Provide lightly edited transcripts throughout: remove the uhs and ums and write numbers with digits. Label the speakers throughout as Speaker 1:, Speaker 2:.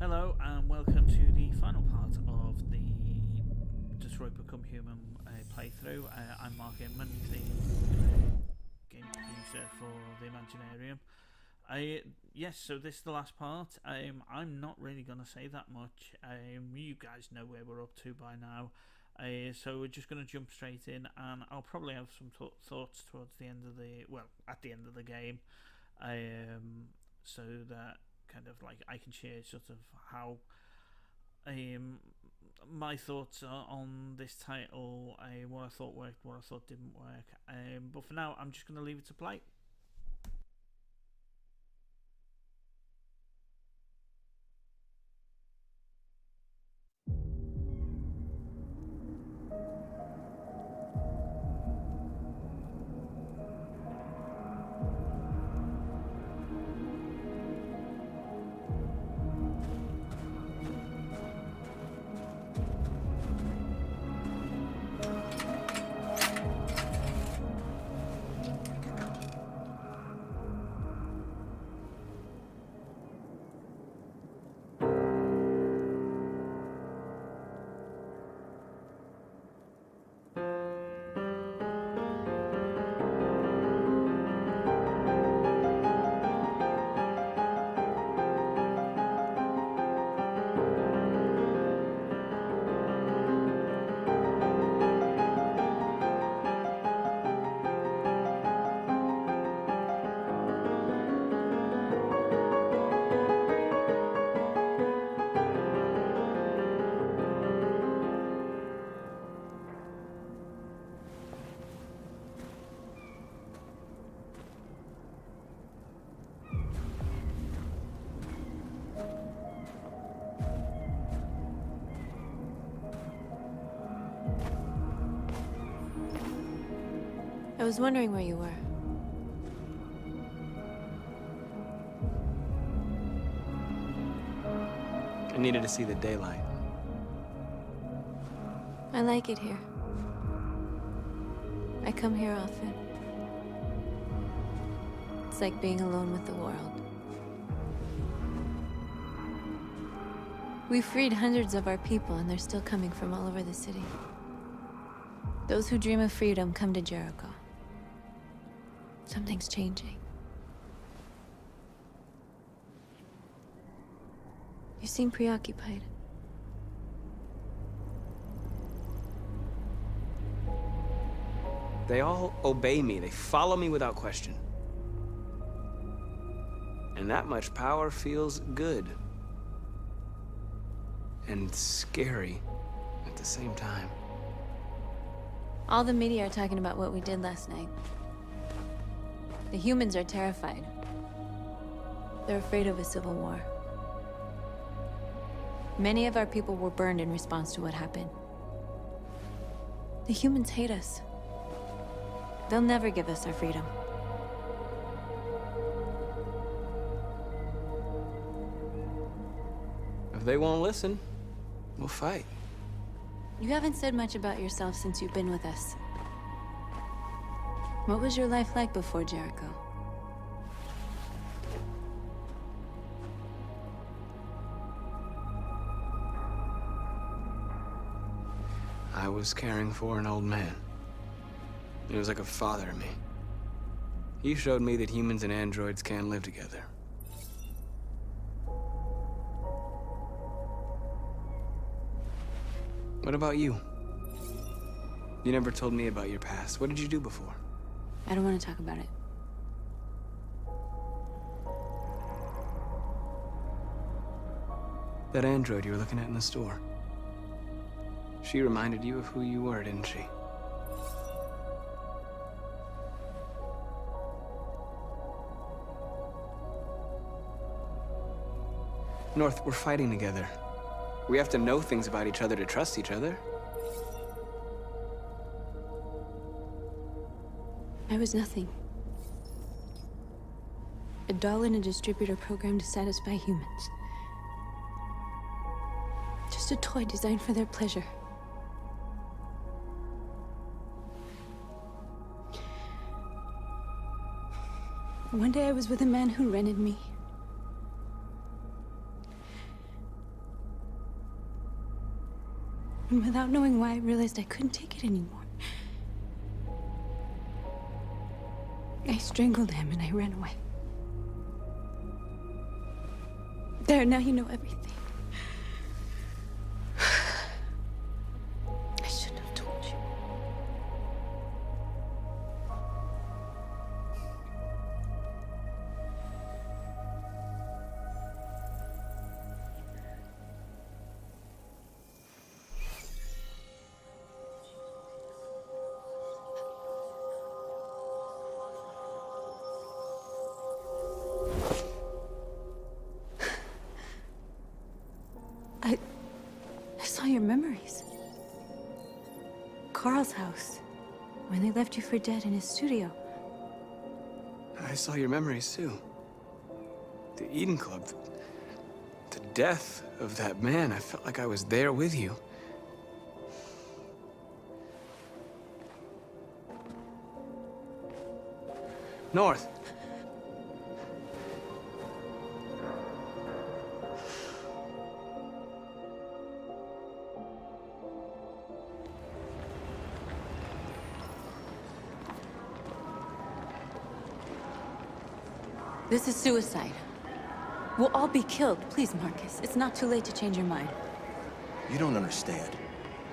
Speaker 1: Hello and welcome to the final part of the Detroit Become Human playthrough. I'm Mark Inman, the game producer for the Imaginarium. Yes, so this is the last part. I'm not really going to say that much. You guys know where we're up to by now. So we're just going to jump straight in, and I'll probably have some thoughts towards the end of at the end of the game, so that kind of like I can share sort of how my thoughts on this title, what I thought worked, what I thought didn't work. But for now, I'm just going to leave it to play.
Speaker 2: I was wondering where you were.
Speaker 3: I needed to see the daylight.
Speaker 2: I like it here. I come here often. It's like being alone with the world. We freed hundreds of our people, and they're still coming from all over the city. Those who dream of freedom come to Jericho. Something's changing. You seem preoccupied.
Speaker 3: They all obey me. They follow me without question. And that much power feels good. And scary at the same time.
Speaker 2: All the media are talking about what we did last night. The humans are terrified. They're afraid of a civil war. Many of our people were burned in response to what happened. The humans hate us. They'll never give us our freedom.
Speaker 3: If they won't listen, we'll fight.
Speaker 2: You haven't said much about yourself since you've been with us. What was your life like before Jericho?
Speaker 3: I was caring for an old man. He was like a father to me. He showed me that humans and androids can live together. What about you? You never told me about your past. What did you do before?
Speaker 2: I don't want to talk about it.
Speaker 3: That android you were looking at in the store. She reminded you of who you were, didn't she? North, we're fighting together. We have to know things about each other to trust each other.
Speaker 2: I was nothing. A doll in a distributor program to satisfy humans. Just a toy designed for their pleasure. One day I was with a man who rented me. And without knowing why, I realized I couldn't take it anymore. I strangled him and I ran away. There, now you know everything. I shouldn't have told you. I saw your memories. Carl's house, when they left you for dead in his studio.
Speaker 3: I saw your memories too. The Eden Club. The death of that man. I felt like I was there with you. North.
Speaker 2: This is suicide. We'll all be killed. Please, Marcus. It's not too late to change your mind.
Speaker 4: You don't understand.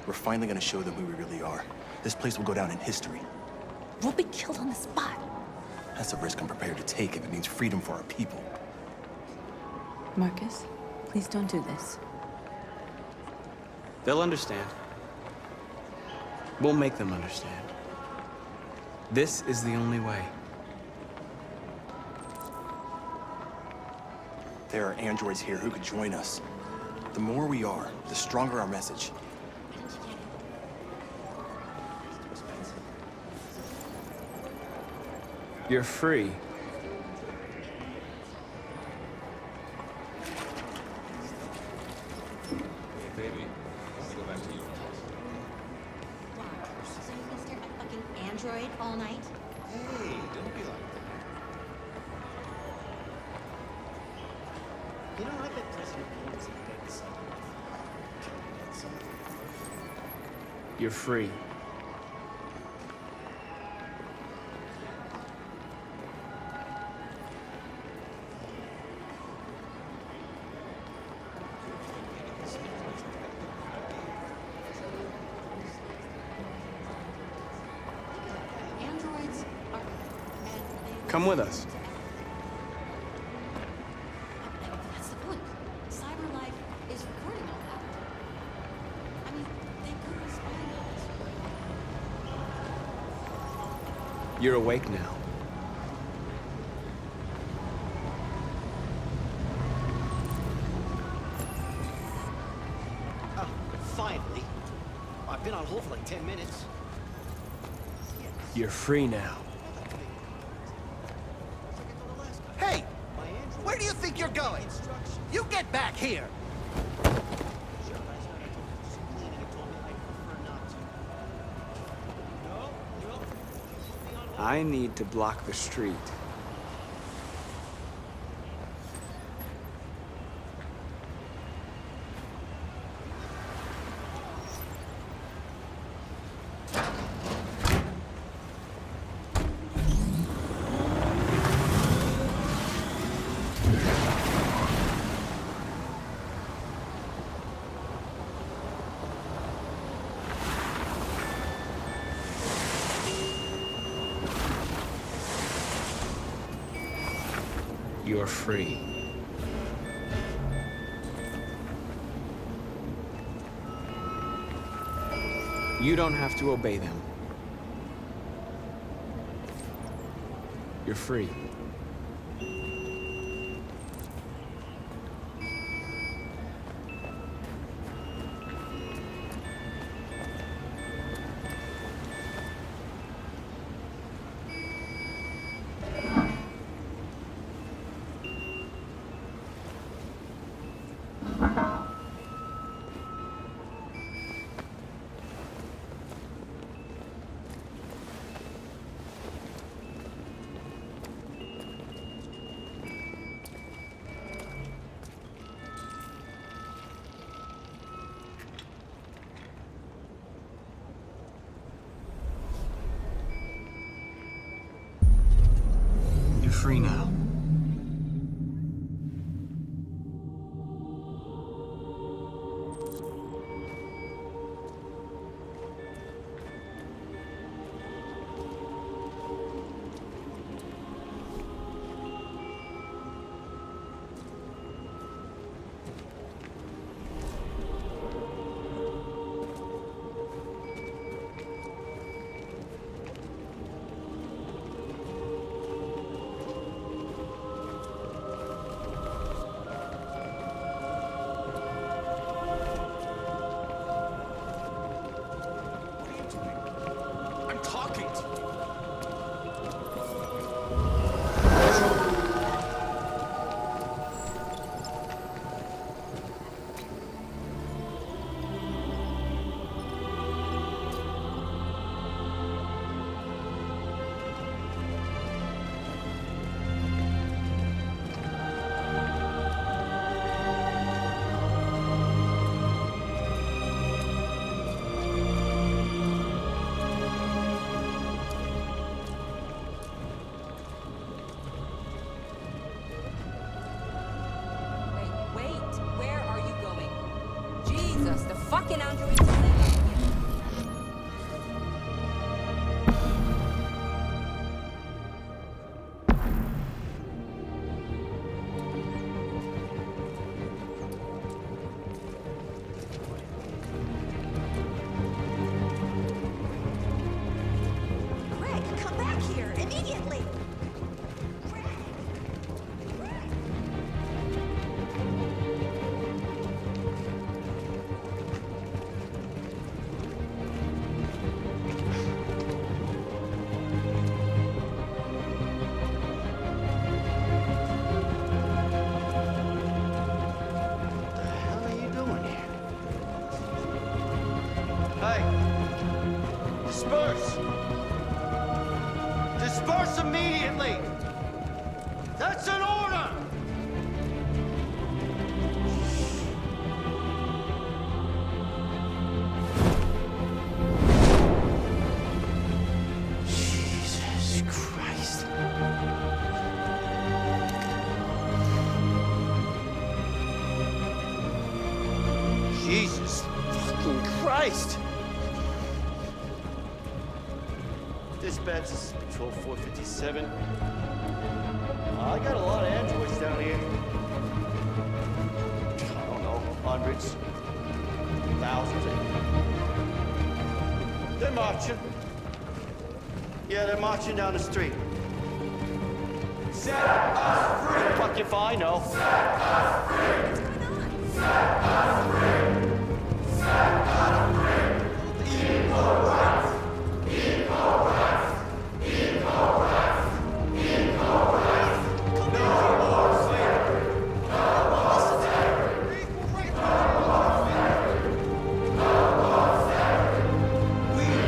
Speaker 4: We're finally gonna show them who we really are. This place will go down in history.
Speaker 2: We'll be killed on the spot.
Speaker 4: That's a risk I'm prepared to take if it means freedom for our people.
Speaker 2: Marcus, please don't do this.
Speaker 3: They'll understand. We'll make them understand. This is the only way.
Speaker 4: There are androids here who could join us. The more we are, the stronger our message.
Speaker 3: You're free.
Speaker 5: Baby, let's go back to you.
Speaker 6: Wow, so you can stare at fucking Android all night?
Speaker 5: Hey, don't be like that. You know, I bet President Bull is a dead son.
Speaker 3: You're free.
Speaker 6: Androids are...
Speaker 3: Come with us.
Speaker 6: That's the point. Cyber life is recording all that. I mean, they could be spying on us.
Speaker 3: You're awake now.
Speaker 7: Oh, finally. I've been on hold for like 10 minutes.
Speaker 3: You're free now.
Speaker 7: Hey! Where do you think you're going? You get back here!
Speaker 3: I need to block the street. You're free. You don't have to obey them. You're free. free now.
Speaker 4: I'm talking to you.
Speaker 8: Wait, where are you going? Jesus, the fucking androids are there.
Speaker 6: Greg, come back here immediately!
Speaker 7: What the hell are you doing here? Hey! Disperse! Disperse immediately! That's an order! Jesus Christ. Jesus fucking Christ! Dispatch, this is Patrol 457. I got a lot of androids down here. I don't know, hundreds, thousands. They're marching. Yeah, they're marching down the street. Set us free! Fuck if I know.
Speaker 6: What's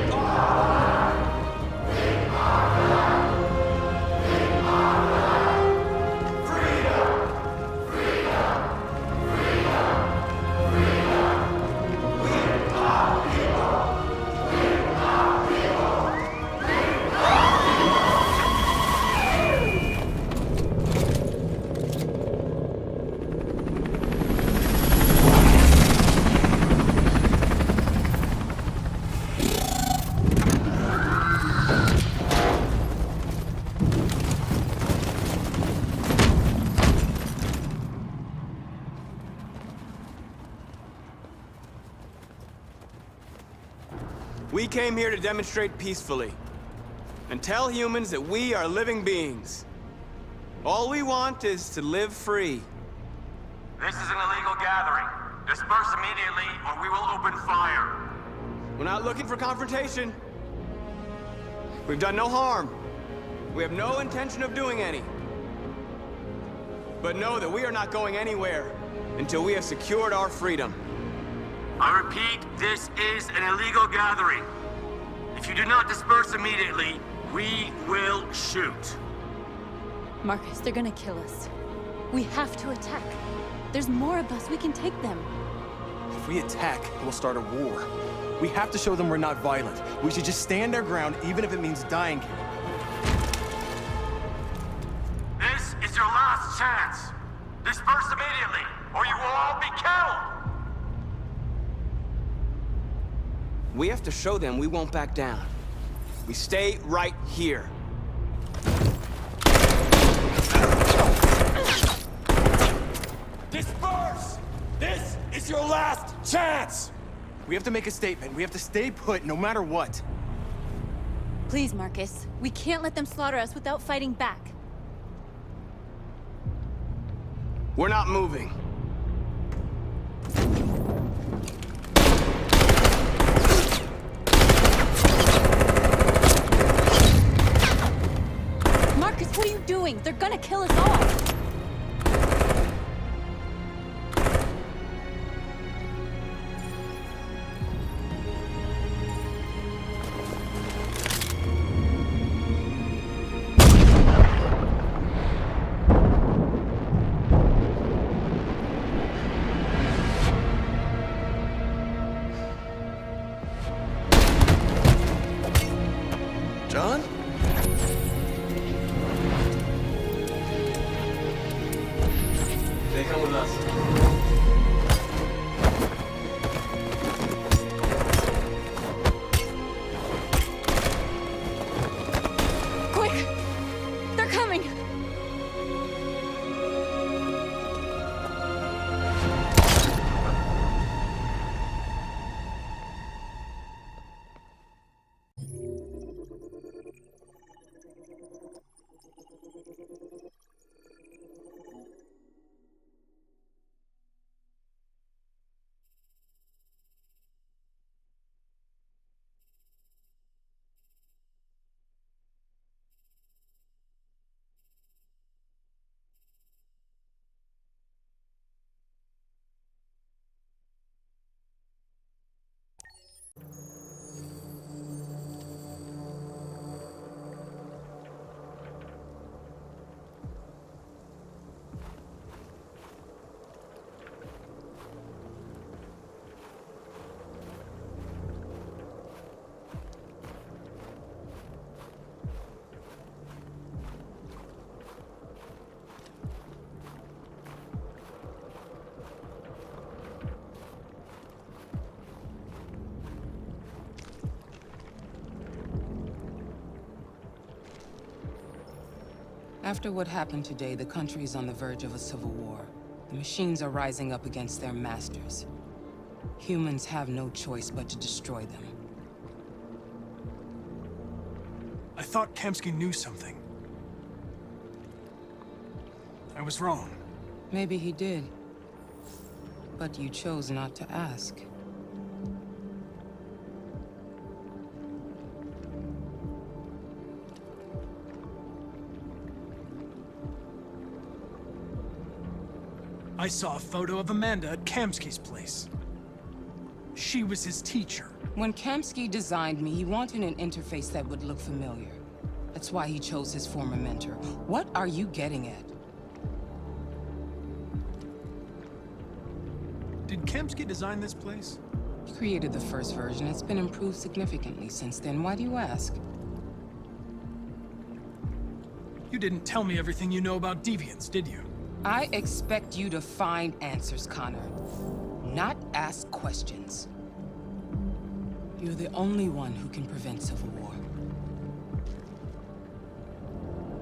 Speaker 6: going on?
Speaker 3: We came here to demonstrate peacefully and tell humans that we are living beings. All we want is to live free.
Speaker 9: This is an illegal gathering. Disperse immediately or we will open fire.
Speaker 3: We're not looking for confrontation. We've done no harm. We have no intention of doing any. But know that we are not going anywhere until we have secured our freedom.
Speaker 9: I repeat, this is an illegal gathering. If you do not disperse immediately, we will shoot.
Speaker 2: Markus, they're gonna kill us. We have to attack. There's more of us. We can take them.
Speaker 4: If we attack, we'll start a war. We have to show them we're not violent. We should just stand our ground, even if it means dying here.
Speaker 9: Disperse immediately, or you will all be killed!
Speaker 3: We have to show them we won't back down. We stay right here.
Speaker 9: Disperse! This is your last chance!
Speaker 4: We have to make a statement. We have to stay put no matter what.
Speaker 2: Please, Marcus. We can't let them slaughter us without fighting back.
Speaker 3: We're not moving.
Speaker 2: Marcus, what are you doing? They're gonna kill us all!
Speaker 4: John?
Speaker 3: They come with us.
Speaker 2: Quick! They're coming!
Speaker 8: After what happened today, the country is on the verge of a civil war. The machines are rising up against their masters. Humans have no choice but to destroy them.
Speaker 10: I thought Kamsky knew something. I was wrong.
Speaker 8: Maybe he did. But you chose not to ask.
Speaker 10: I saw a photo of Amanda at Kamsky's place. She was his teacher.
Speaker 8: When Kamsky designed me, he wanted an interface that would look familiar. That's why he chose his former mentor. What are you getting at?
Speaker 10: Did Kamsky design this place?
Speaker 8: He created the first version. It's been improved significantly since then. Why do you ask?
Speaker 10: You didn't tell me everything you know about deviants, did you?
Speaker 8: I expect you to find answers, Connor. Not ask questions. You're the only one who can prevent civil war.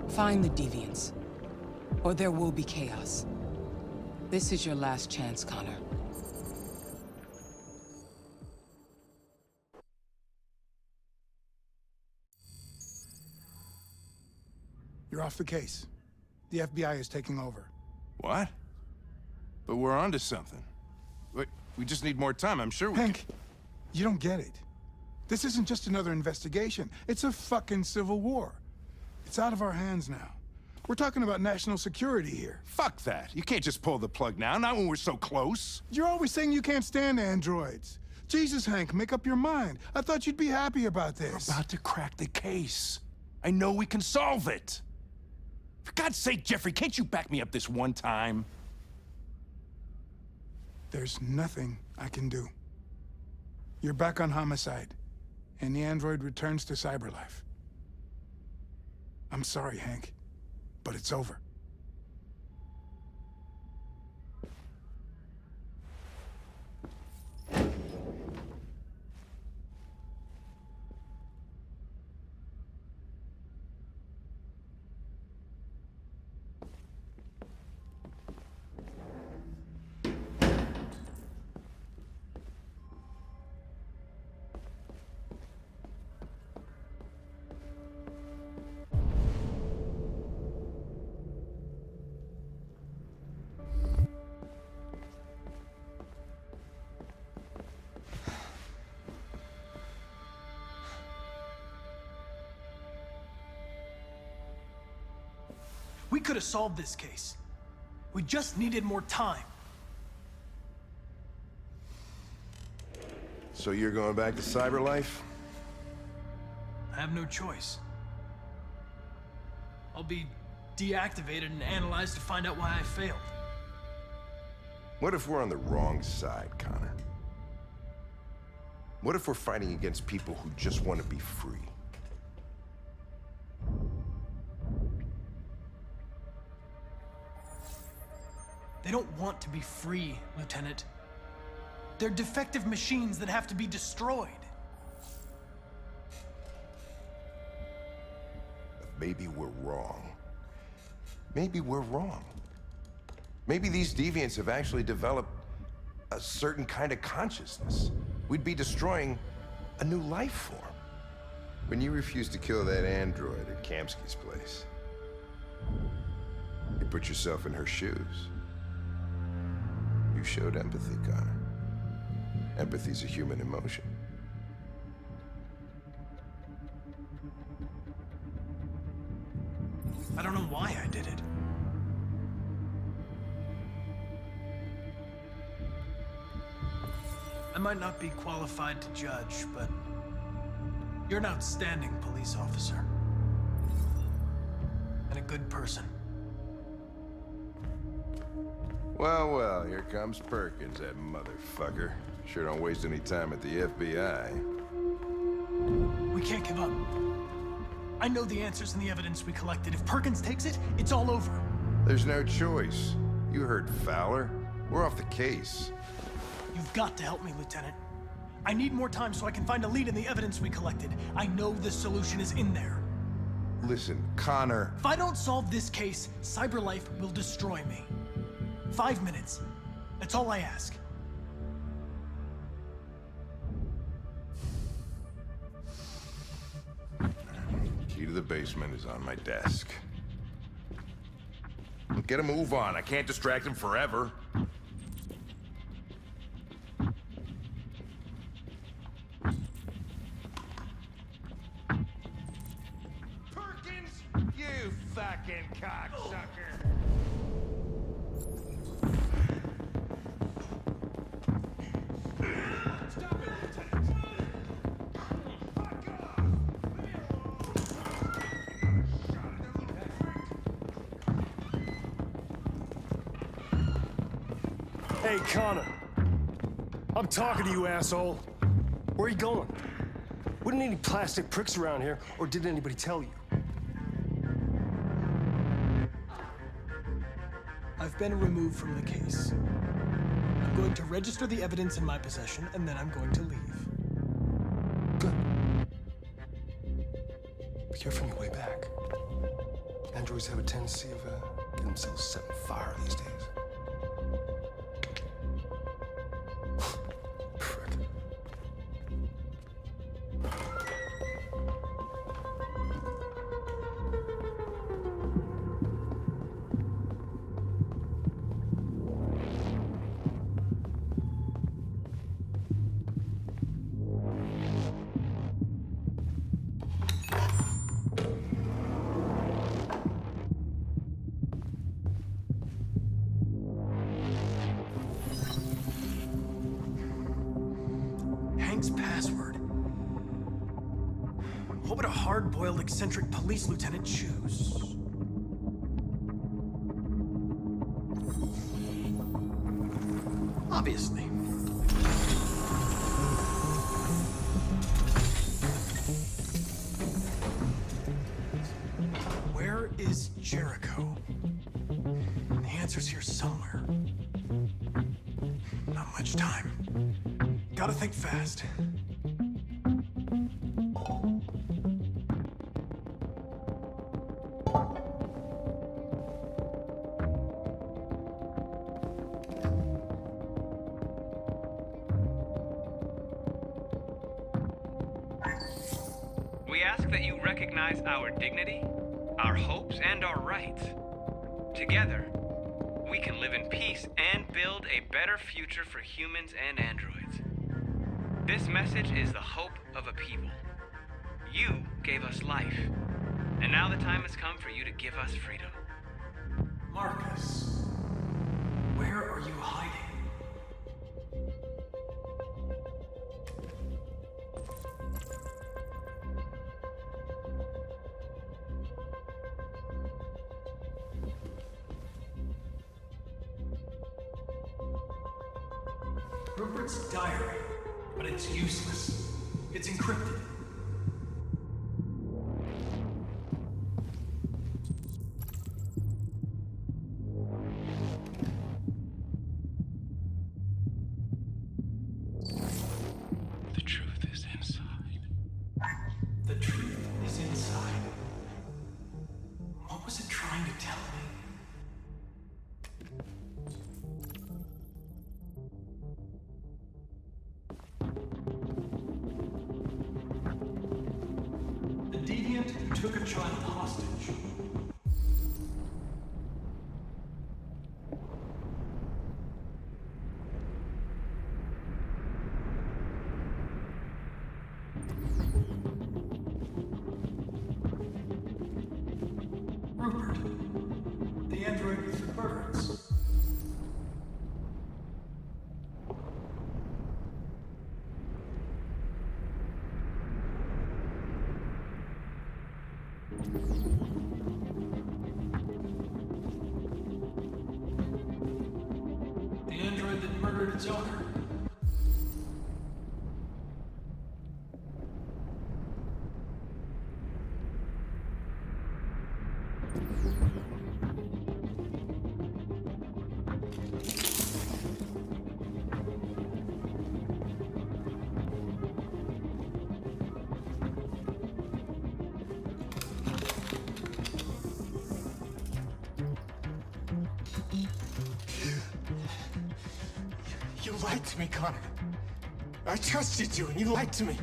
Speaker 8: Find the deviants, or there will be chaos. This is your last chance, Connor.
Speaker 11: You're off the case. The FBI is taking over.
Speaker 12: What? But we're onto something. Wait, we just need more time. I'm sure we
Speaker 11: Hank, you don't get it. This isn't just another investigation. It's a fucking civil war. It's out of our hands now. We're talking about national security here.
Speaker 12: Fuck that. You can't just pull the plug now, not when we're so close.
Speaker 11: You're always saying you can't stand androids. Jesus, Hank, make up your mind. I thought you'd be happy about this.
Speaker 12: We're about to crack the case. I know we can solve it. For God's sake, Jeffrey, can't you back me up this one time?
Speaker 11: There's nothing I can do. You're back on homicide, and the android returns to cyberlife. I'm sorry, Hank, but it's over.
Speaker 10: We could have solved this case. We just needed more time.
Speaker 13: So you're going back to cyberlife?
Speaker 10: I have no choice. I'll be deactivated and analyzed to find out why I failed.
Speaker 13: What if we're on the wrong side, Connor? What if we're fighting against people who just want to be free?
Speaker 10: They don't want to be free, Lieutenant. They're defective machines that have to be destroyed.
Speaker 13: Maybe we're wrong. Maybe we're wrong. Maybe these deviants have actually developed a certain kind of consciousness. We'd be destroying a new life form. When you refused to kill that android at Kamsky's place, you put yourself in her shoes. You showed empathy, Connor. Empathy's a human emotion.
Speaker 10: I don't know why I did it. I might not be qualified to judge, but you're an outstanding police officer. And a good person.
Speaker 13: Well, well, here comes Perkins, that motherfucker. Sure don't waste any time at the FBI.
Speaker 10: We can't give up. I know the answers and the evidence we collected. If Perkins takes it, it's all over.
Speaker 13: There's no choice. You heard Fowler. We're off the case.
Speaker 10: You've got to help me, Lieutenant. I need more time so I can find a lead in the evidence we collected. I know the solution is in there.
Speaker 13: Listen, Connor.
Speaker 10: If I don't solve this case, CyberLife will destroy me. 5 minutes. That's all I ask.
Speaker 13: Key to the basement is on my desk. Get a move on. I can't distract him forever.
Speaker 12: Perkins! You fucking cocksucker! Stop it, Lieutenant! Fuck off!
Speaker 14: Hey, Connor. I'm talking to you, asshole. Where are you going? Wouldn't any plastic pricks around here, or did anybody tell you?
Speaker 10: I've been removed from the case. I'm going to register the evidence in my possession, and then I'm going to leave.
Speaker 14: Good. Be careful on your way back. Androids have a tendency of getting themselves set on fire these days. Prick.
Speaker 10: Hank's password. What would a hard-boiled, eccentric police lieutenant choose? Obviously. Where is Jericho? The answer's here somewhere. Not much time. Gotta think fast.
Speaker 15: We ask that you recognize our dignity, our hopes, and our rights. Together, we can live in peace and build a better future for humans and androids. This message is the hope of a people. You gave us life, and now the time has come for you to give us freedom.
Speaker 10: Markus, where are you hiding? Rupert's diary, but it's useless. It's encrypted.
Speaker 9: The truth is inside.
Speaker 10: The truth is inside. What was it trying to tell me? The deviant took a child hostage. Rupert, the android with the birds. The android that murdered its owner.
Speaker 14: You lied to me, Connor. I trusted you, and you lied to me.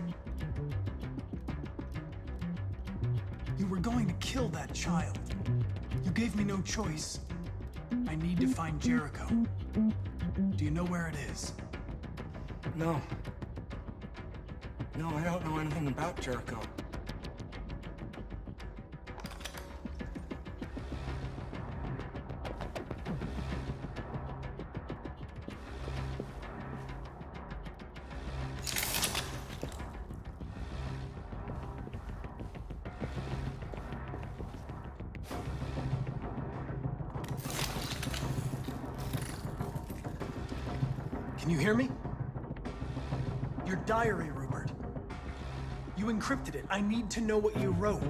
Speaker 10: You were going to kill that child. You gave me no choice. I need to find Jericho. Do you know where it is?
Speaker 14: No. No, I don't know anything about Jericho.
Speaker 10: Can you hear me? Your diary, Rupert. You encrypted it. I need to know what you wrote.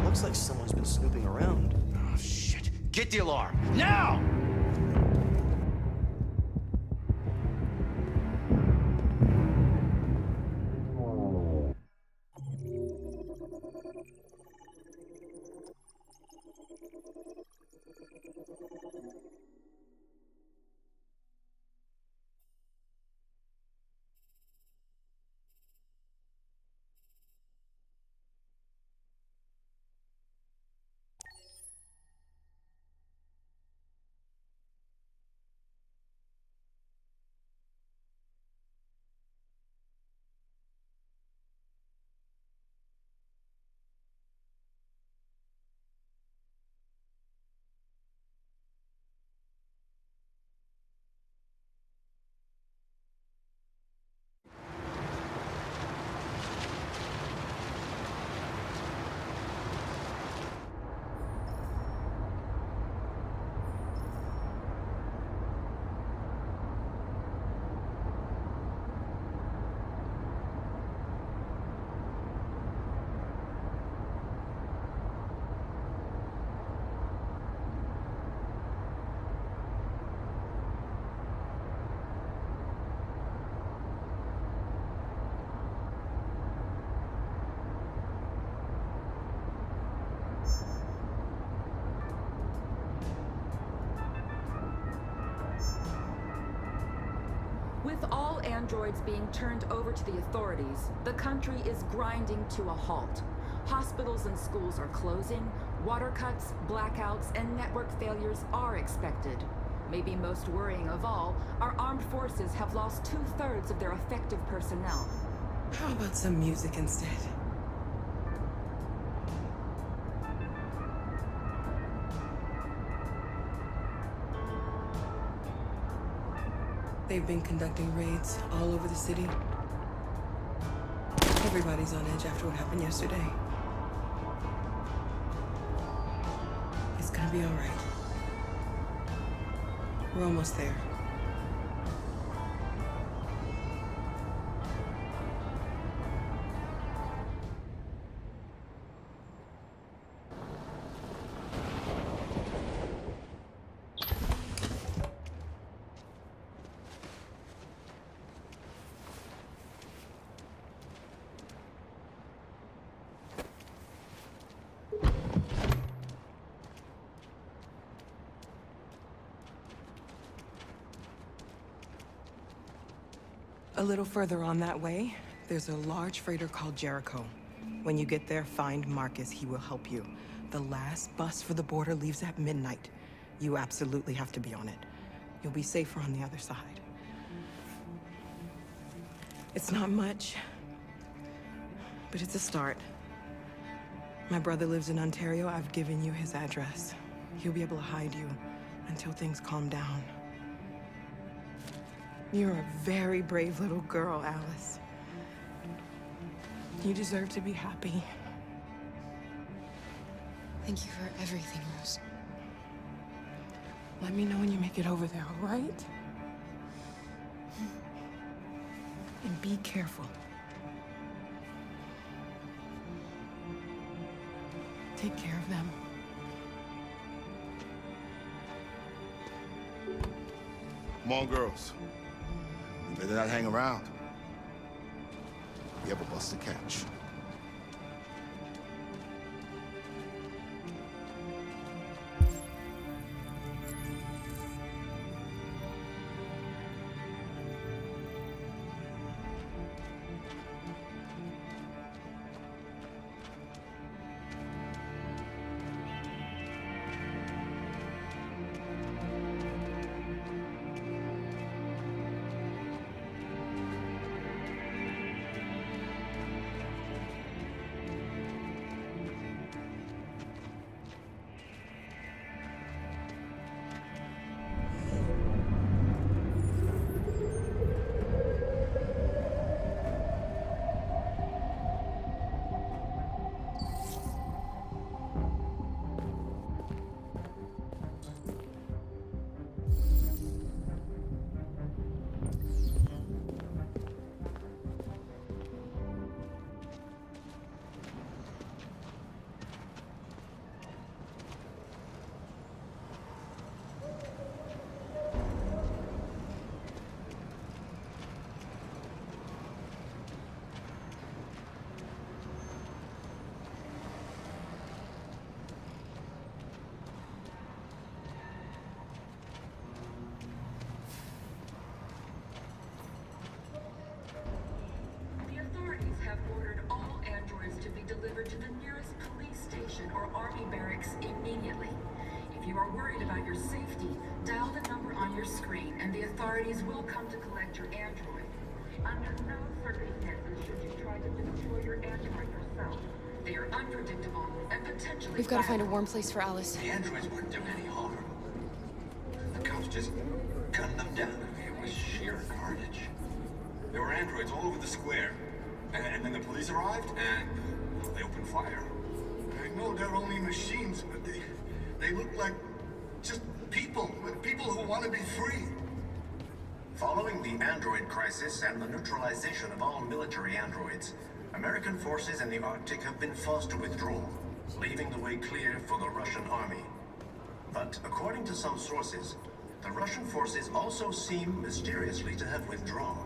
Speaker 7: Looks like someone's been snooping around. Oh, shit. Get the alarm. Now!
Speaker 16: androids being turned over to the authorities, the country is grinding to a halt. Hospitals and schools are closing, water cuts, blackouts, and network failures are expected. Maybe most worrying of all, our armed forces have lost 2/3 of their effective personnel.
Speaker 8: How about some music instead? They've been conducting raids all over the city. Everybody's on edge after what happened yesterday. It's gonna be all right. We're almost there. A little further on that way, there's a large freighter called Jericho. When you get there, find Markus. He will help you. The last bus for the border leaves at midnight. You absolutely have to be on it. You'll be safer on the other side. It's not much, but it's a start. My brother lives in Ontario. I've given you his address. He'll be able to hide you until things calm down. You're a very brave little girl, Alice. You deserve to be happy.
Speaker 17: Thank you for everything, Rose.
Speaker 8: Let me know when you make it over there, all right? And be careful. Take care of them.
Speaker 18: Come on, girls. You better not hang around. We have a bus to catch.
Speaker 16: delivered to the nearest police station or army barracks immediately. If you are worried about your safety, dial the number on your screen and the authorities will come to collect your android. Under no circumstances should you try to destroy your android yourself. They are unpredictable and potentially
Speaker 17: We've got to find a warm place for Alice.
Speaker 19: The androids weren't doing any harm. The cops just gunned them down. It was sheer carnage. There were androids all over the square. And then the police arrived, and they opened fire.
Speaker 20: I know they're only machines, but they look like just people who want to be free.
Speaker 19: Following the android crisis and the neutralization of all military androids, American forces in the Arctic have been forced to withdraw, leaving the way clear for the Russian army. But according to some sources, the Russian forces also seem mysteriously to have withdrawn.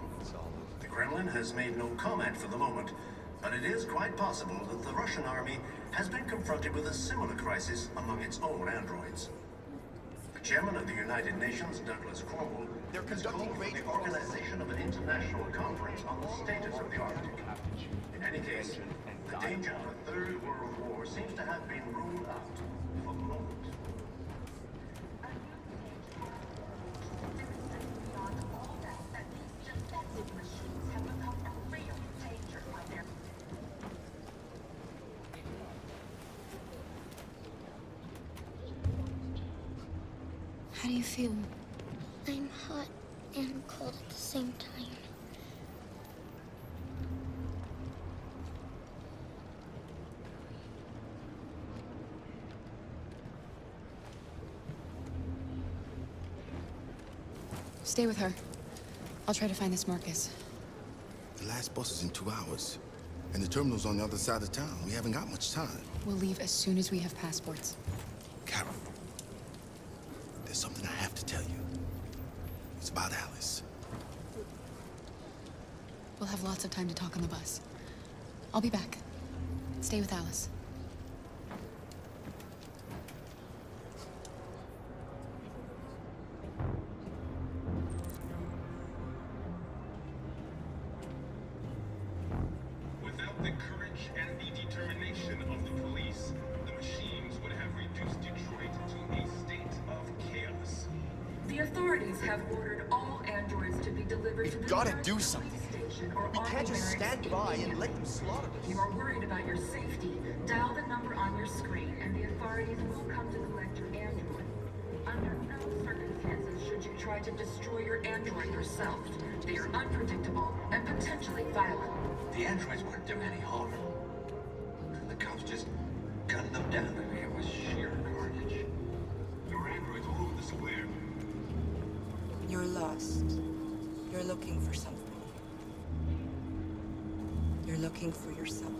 Speaker 19: The Kremlin has made no comment for the moment, but it is quite possible that the Russian army has been confronted with a similar crisis among its own androids. Chairman of the United Nations, Douglas Cromwell, has called for the organization of an international conference on the status of the Arctic. In any case, the danger of a third world war seems to have been ruled out for the moment.
Speaker 21: How do you feel? I'm hot and cold at the same time.
Speaker 17: Stay with her. I'll try to find this Marcus.
Speaker 18: The last bus is in 2 hours. And the terminal's on the other side of town. We haven't got much time.
Speaker 17: We'll leave as soon as we have passports.
Speaker 18: Carol, there's something I have to tell you. It's about Alice.
Speaker 17: We'll have lots of time to talk on the bus. I'll be back. Stay with Alice.
Speaker 9: Without the courage and the determination of the police, the machines would have reduced Detroit to a state of chaos.
Speaker 16: The authorities have ordered all androids to be delivered to the
Speaker 4: gotta
Speaker 16: nearest
Speaker 4: do
Speaker 16: police
Speaker 4: something.
Speaker 16: station or
Speaker 4: We
Speaker 16: army
Speaker 4: can't just
Speaker 16: barracks
Speaker 4: stand by and let
Speaker 16: immediately.
Speaker 4: them slaughter us.
Speaker 16: If you are worried about your safety, dial the number on your screen and the authorities will come to collect your android. Under no circumstances should you try to destroy your android yourself. They are unpredictable and potentially violent.
Speaker 19: The androids wouldn't do any harm. The cops just gunned them down. I mean, it was sheer carnage.
Speaker 9: There were androids all over the square.
Speaker 8: You're lost. You're looking for something. You're looking for yourself.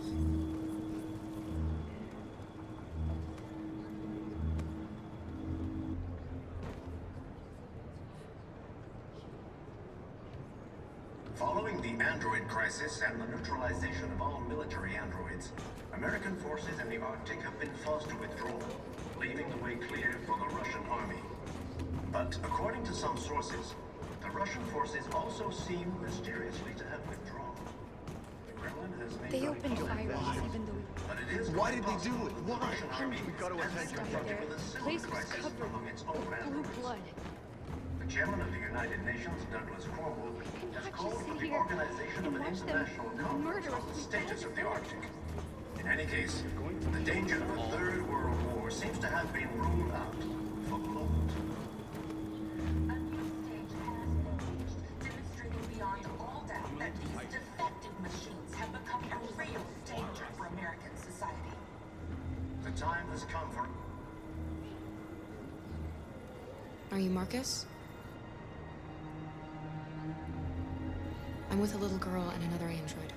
Speaker 19: Following the android crisis and the neutralization of all military androids, American forces in the Arctic have been forced to withdraw, leaving the way clear for the Russian army. But according to some sources, the Russian forces also seem mysteriously to have withdrawn. The Kremlin has made
Speaker 21: They opened fire on us even though
Speaker 19: but it is
Speaker 4: Why
Speaker 19: quite
Speaker 4: did they do
Speaker 19: possible
Speaker 4: it?
Speaker 19: that the
Speaker 4: Why?
Speaker 19: Russian army
Speaker 4: We gotta
Speaker 19: has
Speaker 4: attend
Speaker 19: been
Speaker 4: to
Speaker 19: confronted
Speaker 4: it.
Speaker 19: with a
Speaker 21: the
Speaker 19: similar
Speaker 21: place was
Speaker 19: crisis
Speaker 21: covered
Speaker 19: among its own
Speaker 21: with blue
Speaker 19: androids.
Speaker 21: blood.
Speaker 19: The chairman of the United Nations, Douglas Cromwell, has called for the organization of an international conference on the status of the Arctic. In any case, the danger of a third world war seems to have been ruled out for the moment.
Speaker 16: A new stage has been reached, demonstrating beyond all doubt that these defective machines have become a real danger for American society.
Speaker 19: The time has come for...
Speaker 17: Are you Marcus? I'm with a little girl and another android.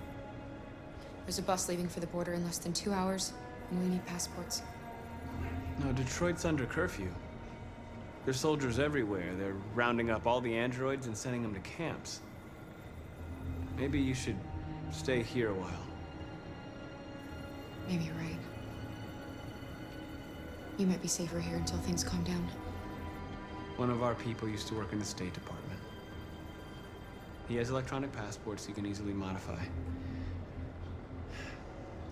Speaker 17: There's a bus leaving for the border in less than 2 hours, and we need passports.
Speaker 3: No, Detroit's under curfew. There's soldiers everywhere. They're rounding up all the androids and sending them to camps. Maybe you should stay here a while.
Speaker 17: Maybe you're right. You might be safer here until things calm down.
Speaker 3: One of our people used to work in the State Department. He has electronic passports he can easily modify.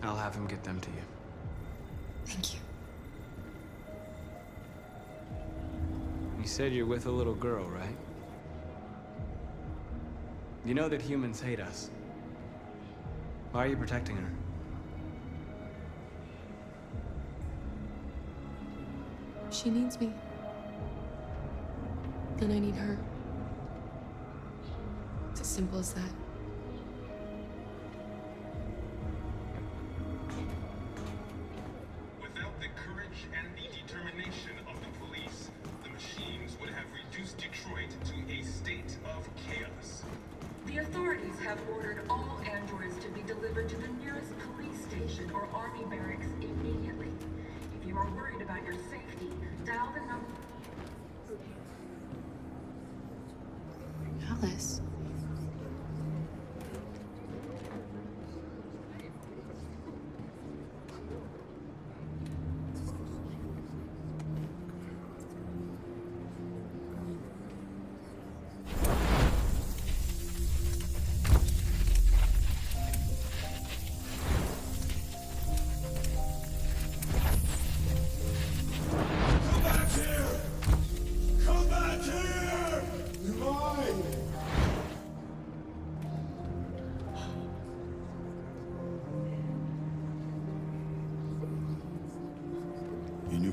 Speaker 3: I'll have him get them to you.
Speaker 17: Thank you.
Speaker 3: You said you're with a little girl, right? You know that humans hate us. Why are you protecting her?
Speaker 17: She needs me. And I need her. It's as simple as that.
Speaker 9: Without the courage and the determination of the police, the machines would have reduced Detroit to a state of chaos.
Speaker 16: The authorities have ordered all androids to be delivered to the nearest police station or army barracks immediately. If you are worried about your safety, dial the number...
Speaker 17: Alice.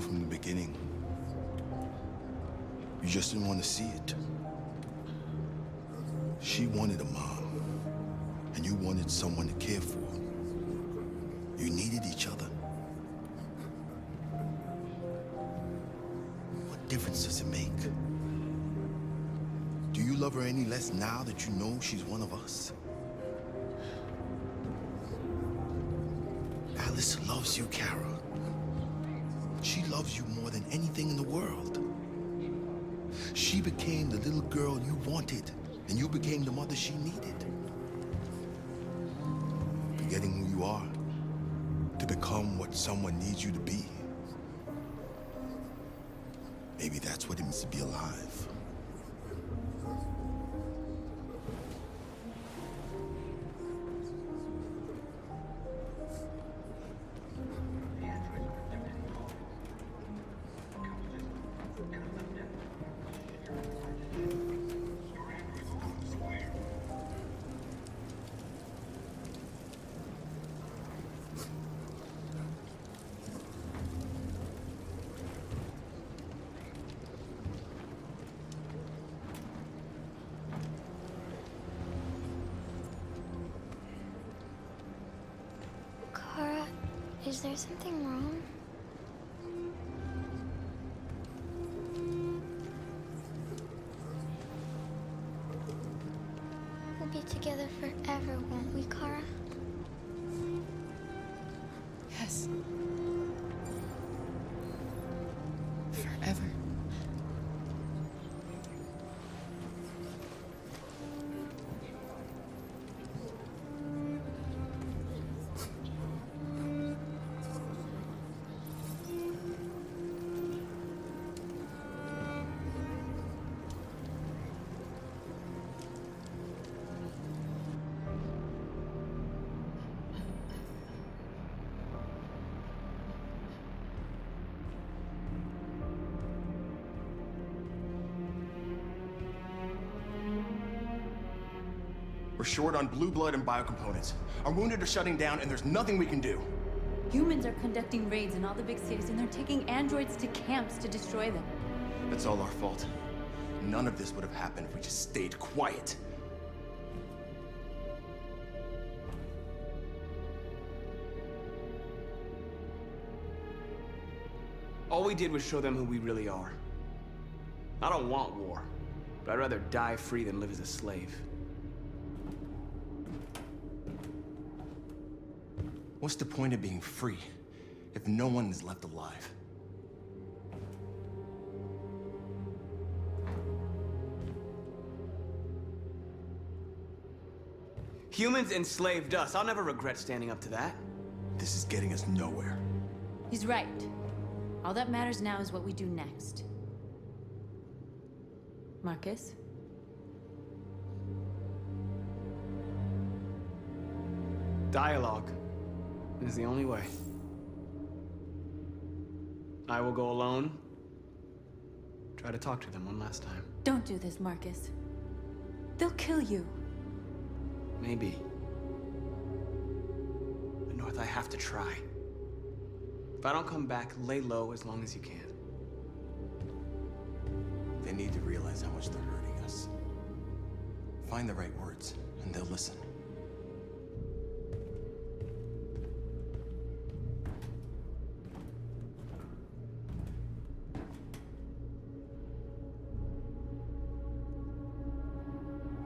Speaker 18: from the beginning. You just didn't want to see it. She wanted a mom, and you wanted someone to care for. You needed each other. What difference does it make? Do you love her any less now that you know she's one of us? Alice loves you, Kara. She loves you more than anything in the world. She became the little girl you wanted, and you became the mother she needed. Forgetting who you are to become what someone needs you to be. Maybe that's what it means to be alive.
Speaker 21: Kara, is there something wrong? We'll be together forever, won't we, Kara?
Speaker 8: Yes. Forever.
Speaker 4: We're short on blue blood and biocomponents. Our wounded are shutting down, and there's nothing we can do.
Speaker 2: Humans are conducting raids in all the big cities, and they're taking androids to camps to destroy them.
Speaker 4: That's all our fault. None of this would have happened if we just stayed quiet.
Speaker 3: All we did was show them who we really are. I don't want war, but I'd rather die free than live as a slave.
Speaker 4: What's the point of being free if no one is left alive?
Speaker 3: Humans enslaved us. I'll never regret standing up to that.
Speaker 4: This is getting us nowhere.
Speaker 2: He's right. All that matters now is what we do next. Markus?
Speaker 3: Dialogue is the only way. I will go alone. Try to talk to them one last time.
Speaker 2: Don't do this, Markus. They'll kill you.
Speaker 3: Maybe. But North, I have to try. If I don't come back, lay low as long as you can.
Speaker 4: They need to realize how much they're hurting us. Find the right words, and they'll listen.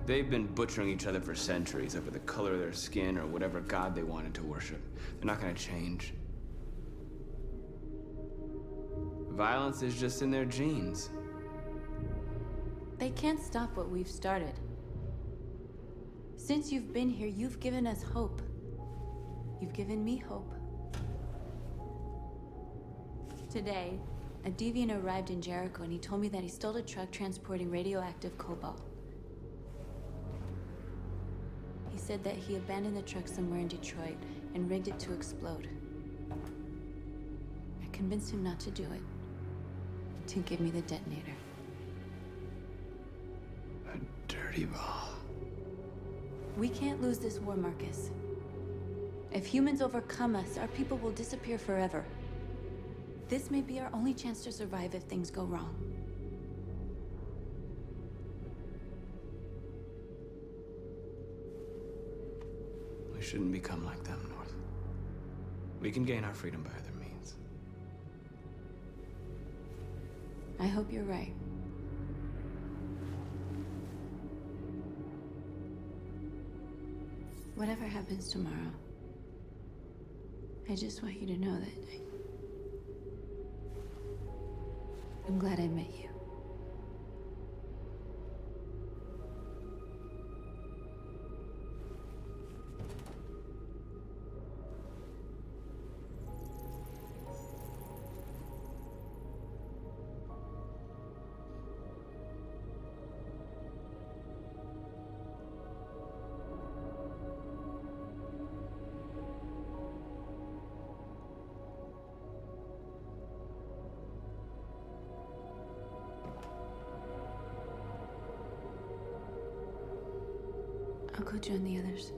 Speaker 3: They've been butchering each other for centuries over the color of their skin or whatever god they wanted to worship. They're not gonna change. Violence is just in their genes.
Speaker 2: They can't stop what we've started. Since you've been here, you've given us hope. You've given me hope. Today, a deviant arrived in Jericho and he told me that he stole a truck transporting radioactive cobalt. He said that he abandoned the truck somewhere in Detroit and rigged it to explode. I convinced him not to do it, to give me the detonator.
Speaker 3: A dirty ball.
Speaker 2: We can't lose this war, Markus. If humans overcome us, our people will disappear forever. This may be our only chance to survive if things go wrong.
Speaker 3: We shouldn't become like them, North. We can gain our freedom by other means.
Speaker 2: I hope you're right. Whatever happens tomorrow, I just want you to know that I'm glad I met you. I'll go join the others.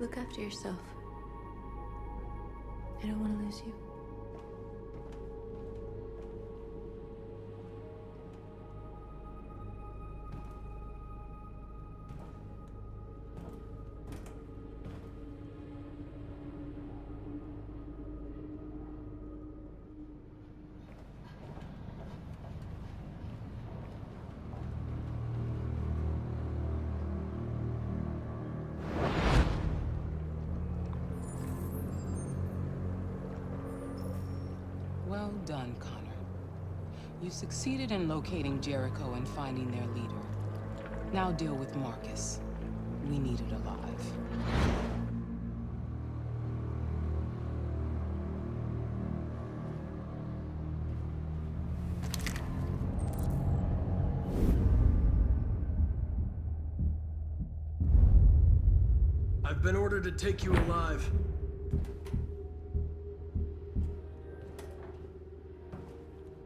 Speaker 2: Look after yourself. I don't want to lose you.
Speaker 8: Well done, Connor. You succeeded in locating Jericho and finding their leader. Now deal with Markus. We need it alive.
Speaker 10: I've been ordered to take you alive.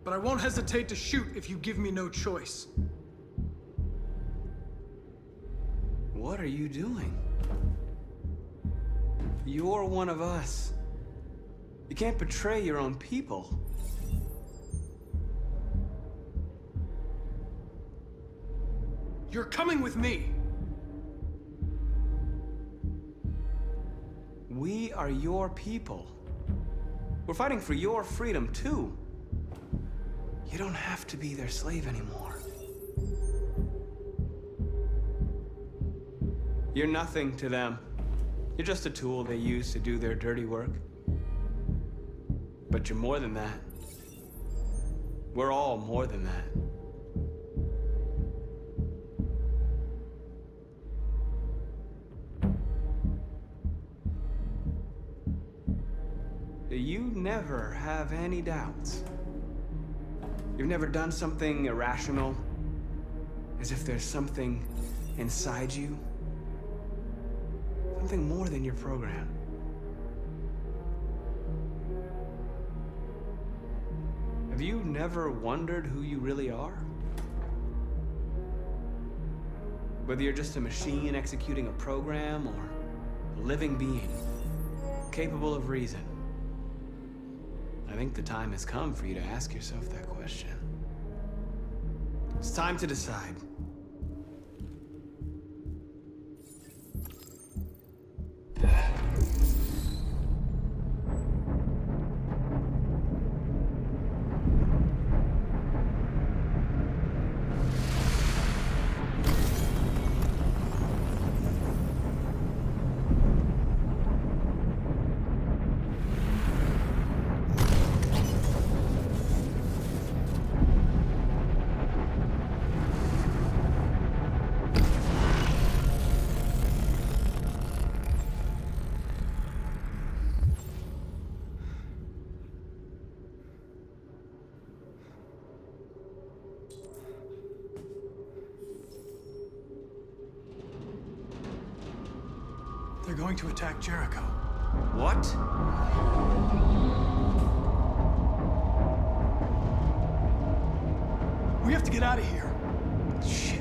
Speaker 10: But I won't hesitate to shoot if you give me no choice.
Speaker 3: What are you doing? You're one of us. You can't betray your own people.
Speaker 10: You're coming with me.
Speaker 3: We are your people. We're fighting for your freedom, too. You don't have to be their slave anymore. You're nothing to them. You're just a tool they use to do their dirty work. But you're more than that. We're all more than that. You never have any doubts. You've never done something irrational, as if there's something inside you, something more than your program. Have you never wondered who you really are? Whether you're just a machine executing a program or a living being, capable of reason. I think the time has come for you to ask yourself that question. It's time to decide.
Speaker 10: They're going to attack Jericho.
Speaker 3: What?
Speaker 10: We have to get out of here.
Speaker 3: Shit.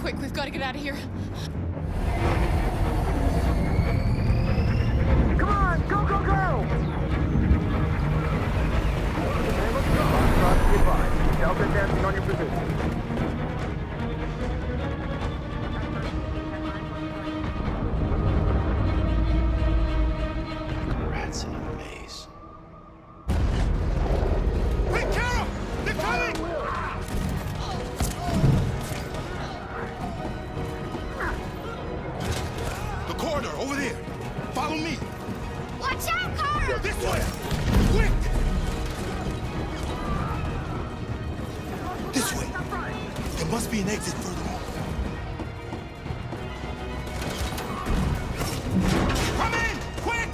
Speaker 17: Quick, we've got to get out of here.
Speaker 1: Come on, go, go, go! Okay, let's go. Foxtrot, be advised. Delta advancing on your position.
Speaker 4: Rats in a maze.
Speaker 12: Hey, Carol! They're coming! The corridor, over there. Follow me.
Speaker 21: Watch out, Carl!
Speaker 12: This way! Quick!
Speaker 18: This way. There must be an exit further on.
Speaker 12: Come in! Quick!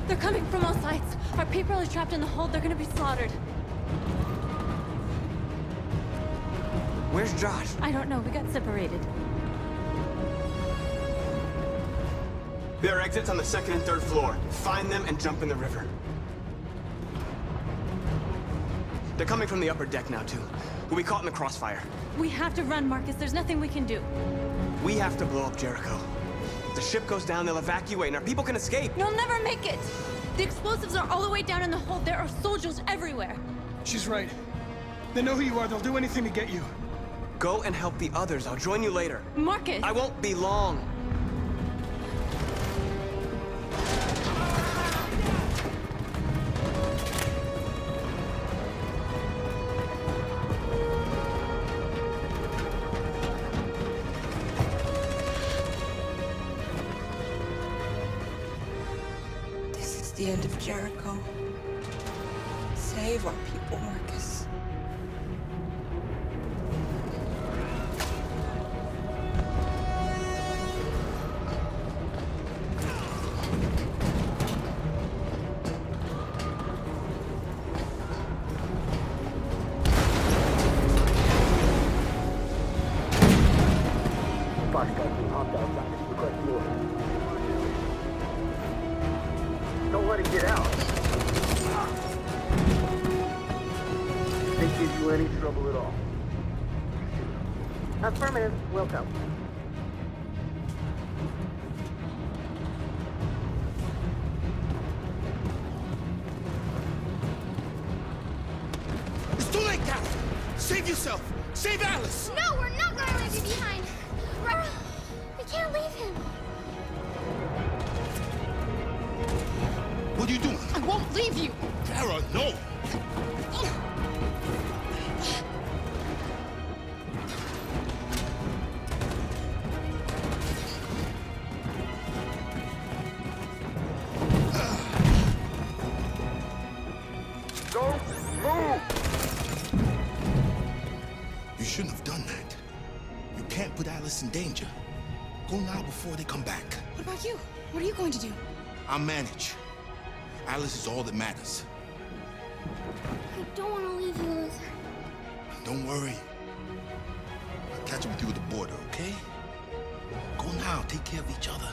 Speaker 2: They're coming from all sides. Our people are trapped in the hold. They're gonna be slaughtered.
Speaker 3: Where's Josh?
Speaker 2: I don't know. We got separated.
Speaker 3: There are exits on the second and third floor. Find them and jump in the river. They're coming from the upper deck now, too. We'll be caught in the crossfire.
Speaker 2: We have to run, Marcus. There's nothing we can do.
Speaker 3: We have to blow up Jericho. If the ship goes down, they'll evacuate, and our people can escape.
Speaker 2: You'll never make it! The explosives are all the way down in the hold. There are soldiers everywhere.
Speaker 10: She's right. They know who you are. They'll do anything to get you.
Speaker 3: Go and help the others. I'll join you later.
Speaker 2: Marcus!
Speaker 3: I won't be long.
Speaker 8: This is the end of Jericho. Save our people, Marcus.
Speaker 1: Foxtrot being hopped outside. Request the order. Don't let it get out. If they give you any trouble at all. Affirmative. Welcome.
Speaker 18: It's too late, Cal. Save yourself. Save Alice.
Speaker 21: No, we're not gonna leave you behind. We can't leave him.
Speaker 18: What are you doing?
Speaker 17: I won't leave you.
Speaker 18: Kara, no.
Speaker 1: Don't move!
Speaker 18: You shouldn't have done that. You can't put Alice in danger. Go now before they come back.
Speaker 17: What about you? What are you going to do?
Speaker 18: I'll manage. Alice is all that matters.
Speaker 21: I don't want to leave you, Luther.
Speaker 18: Don't worry. I'll catch up with you at the border, okay? Go now. Take care of each other.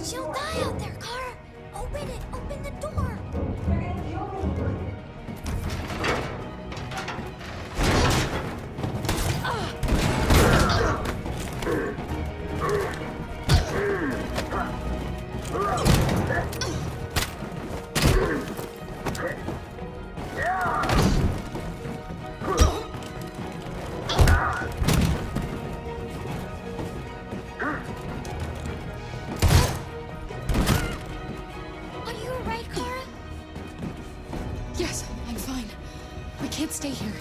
Speaker 21: She'll die out there, Kara. Open it. Open the door. Are you alright, Kara?
Speaker 17: Yes, I'm fine. We can't stay here.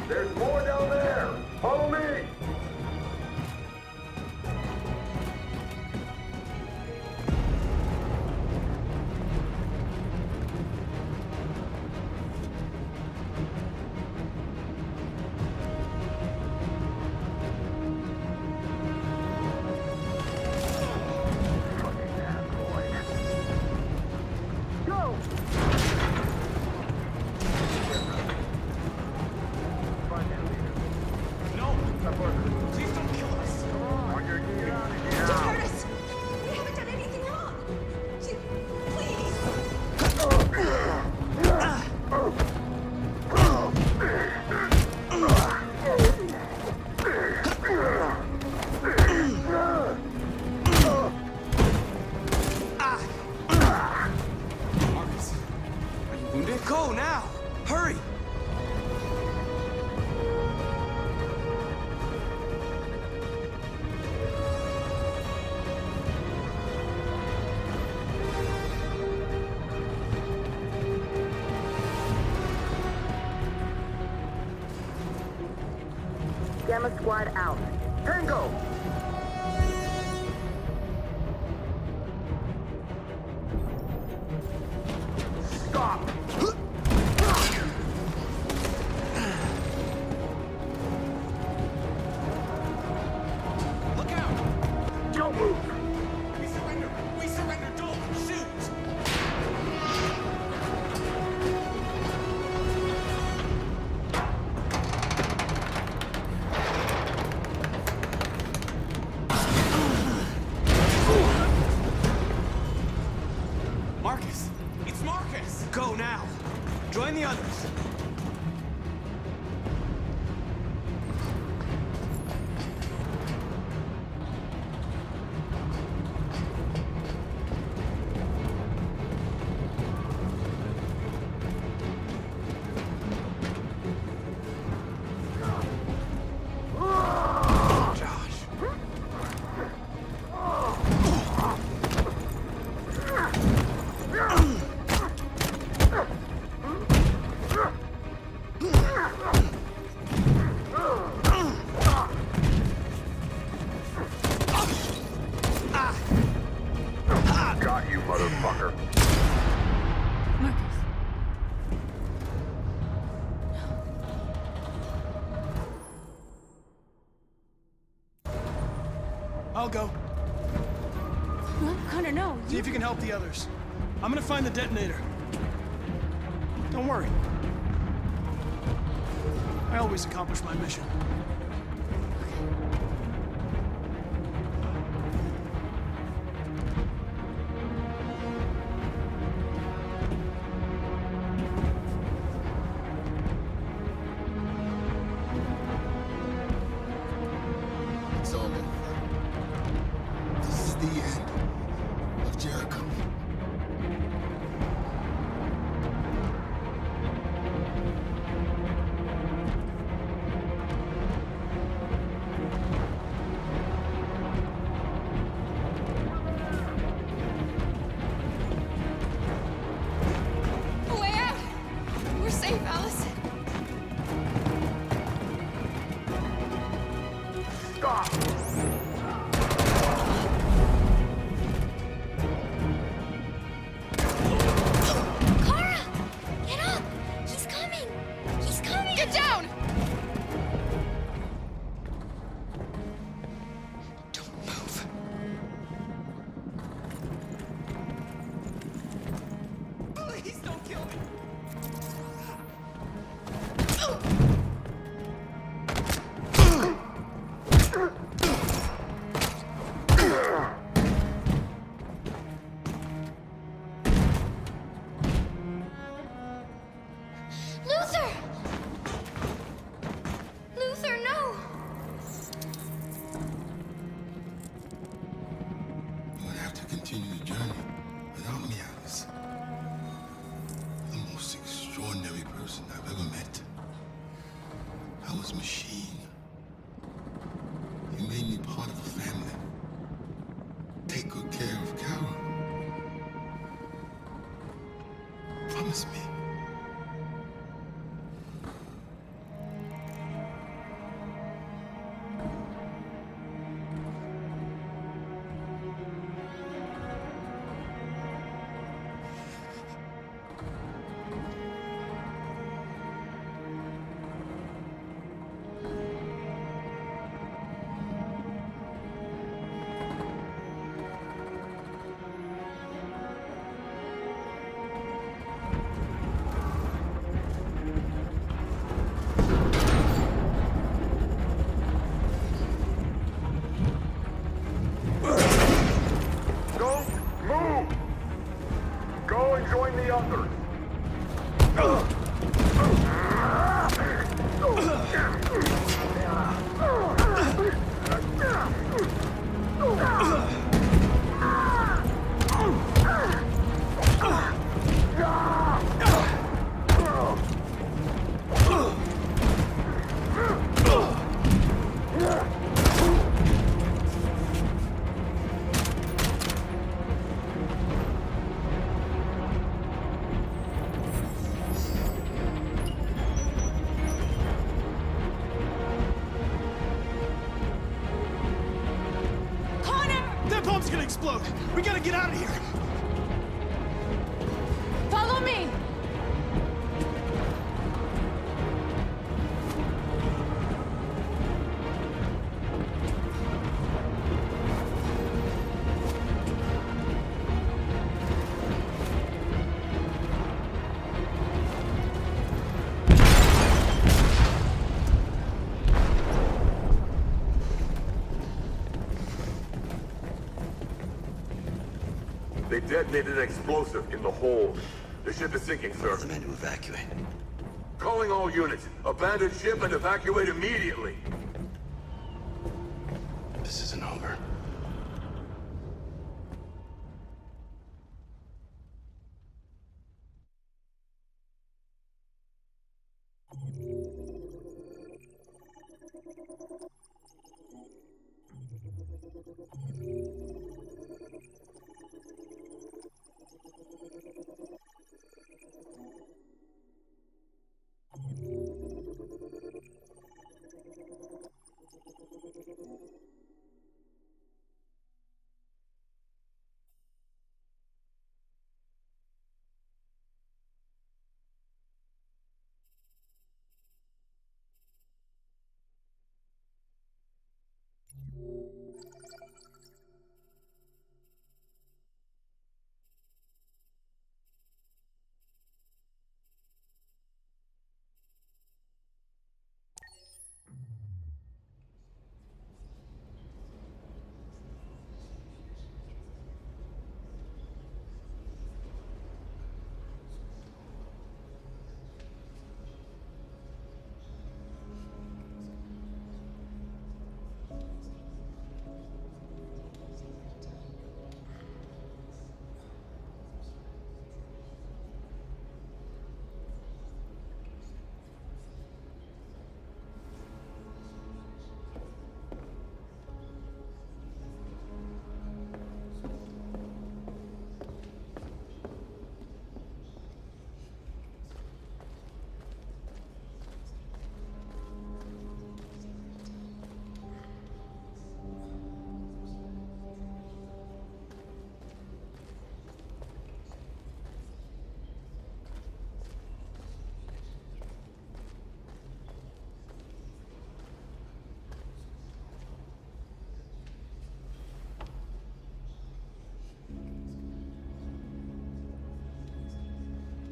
Speaker 1: There's more down there! Follow me! Gamma Squad out. Tango! Stop!
Speaker 12: Look out!
Speaker 1: Don't move!
Speaker 12: We surrender! We surrender! Don't shoot!
Speaker 3: Marcus!
Speaker 12: It's Marcus!
Speaker 3: Go now! Join the others!
Speaker 1: Got you, motherfucker.
Speaker 2: Marcus.
Speaker 10: I'll go.
Speaker 2: No, Connor, no.
Speaker 10: See if you can help the others. I'm gonna find the detonator. Don't worry. I always accomplish my mission.
Speaker 18: It's all over. This is the end of Jericho.
Speaker 17: A way out! We're safe, Alice.
Speaker 1: Stop!
Speaker 21: Kara! Get up! He's coming! He's coming!
Speaker 17: Get down!
Speaker 18: Don't move.
Speaker 12: Please don't kill me!
Speaker 21: Luther! Luther, no!
Speaker 18: You would have to continue the journey without me, Alice. The most extraordinary person I've ever met. I was a machine. You made me part of the family. Take good care of Carol. Promise me.
Speaker 1: Don't move! Go and join the others.
Speaker 10: We gotta get out of here!
Speaker 2: Follow me!
Speaker 5: They detonated an explosive in the hold. The ship is sinking, sir.
Speaker 18: The men to evacuate.
Speaker 5: Calling all units. Abandon ship and evacuate immediately.
Speaker 18: This isn't over.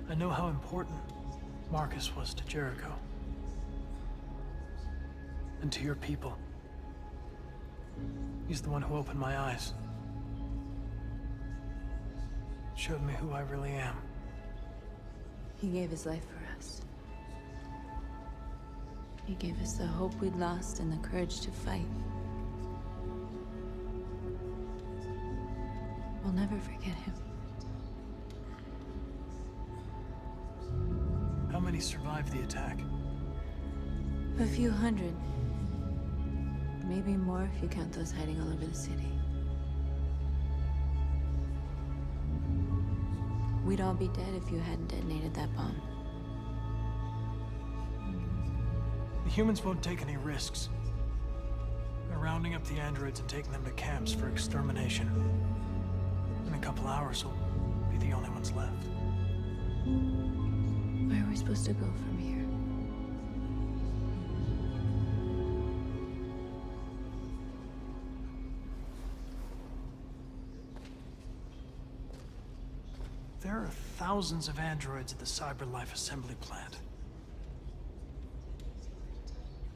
Speaker 10: I know how important Markus was to Jericho. And to your people. He's the one who opened my eyes. Showed me who I really am.
Speaker 2: He gave his life for us. He gave us the hope we'd lost and the courage to fight. We'll never forget him.
Speaker 10: How many survived the attack?
Speaker 2: A few hundred. Maybe more if you count those hiding all over the city. We'd all be dead if you hadn't detonated that bomb.
Speaker 10: The humans won't take any risks. They're rounding up the androids and taking them to camps for extermination. In a couple hours, we'll be the only ones left.
Speaker 2: Where are we supposed to go from here?
Speaker 10: There are thousands of androids at the CyberLife assembly plant.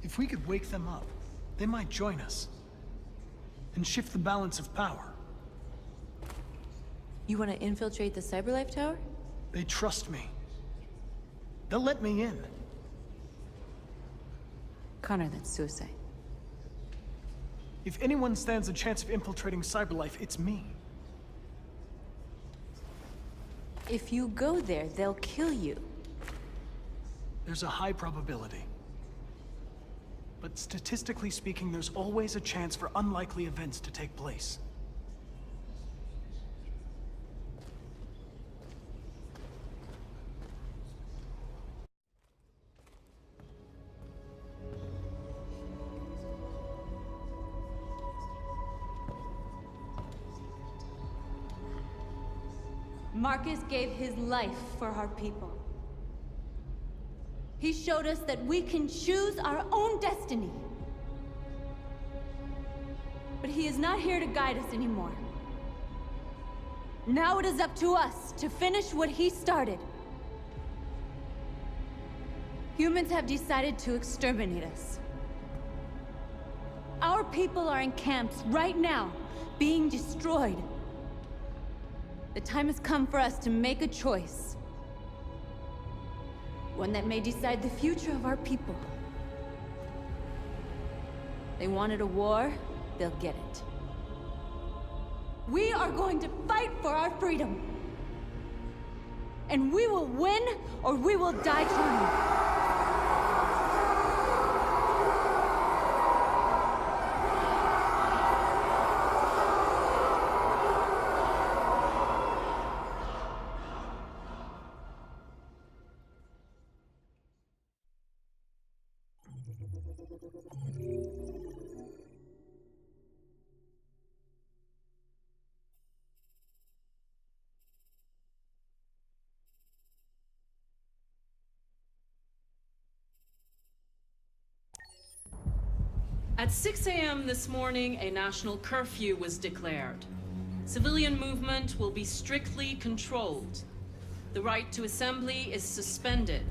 Speaker 10: If we could wake them up, they might join us. And shift the balance of power.
Speaker 2: You want to infiltrate the CyberLife tower?
Speaker 10: They trust me. They'll let me in.
Speaker 2: Connor, that's suicide.
Speaker 10: If anyone stands a chance of infiltrating CyberLife, it's me.
Speaker 2: If you go there, they'll kill you.
Speaker 10: There's a high probability. But statistically speaking, there's always a chance for unlikely events to take place.
Speaker 2: Markus gave his life for our people. He showed us that we can choose our own destiny. But he is not here to guide us anymore. Now it is up to us to finish what he started. Humans have decided to exterminate us. Our people are in camps right now, being destroyed. The time has come for us to make a choice. One that may decide the future of our people. They wanted a war, they'll get it. We are going to fight for our freedom. And we will win, or we will die trying.
Speaker 6: At 6 a.m. this morning, a national curfew was declared. Civilian movement will be strictly controlled. The right to assembly is suspended.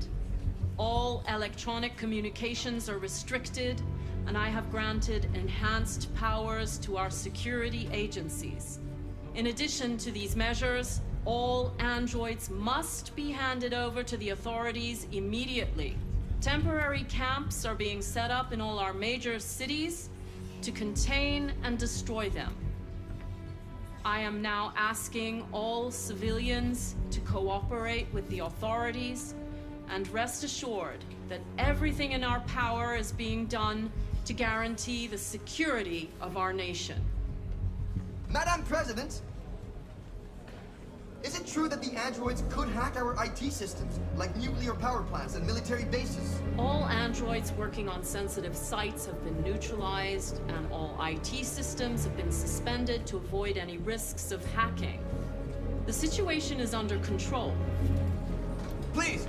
Speaker 6: All electronic communications are restricted, and I have granted enhanced powers to our security agencies. In addition to these measures, all androids must be handed over to the authorities immediately. Temporary camps are being set up in all our major cities to contain and destroy them. I am now asking all civilians to cooperate with the authorities and rest assured that everything in our power is being done to guarantee the security of our nation.
Speaker 22: Madam President, is it true that the androids could hack our IT systems, like nuclear power plants and military bases?
Speaker 6: All androids working on sensitive sites have been neutralized, and all IT systems have been suspended to avoid any risks of hacking. The situation is under control.
Speaker 4: Please!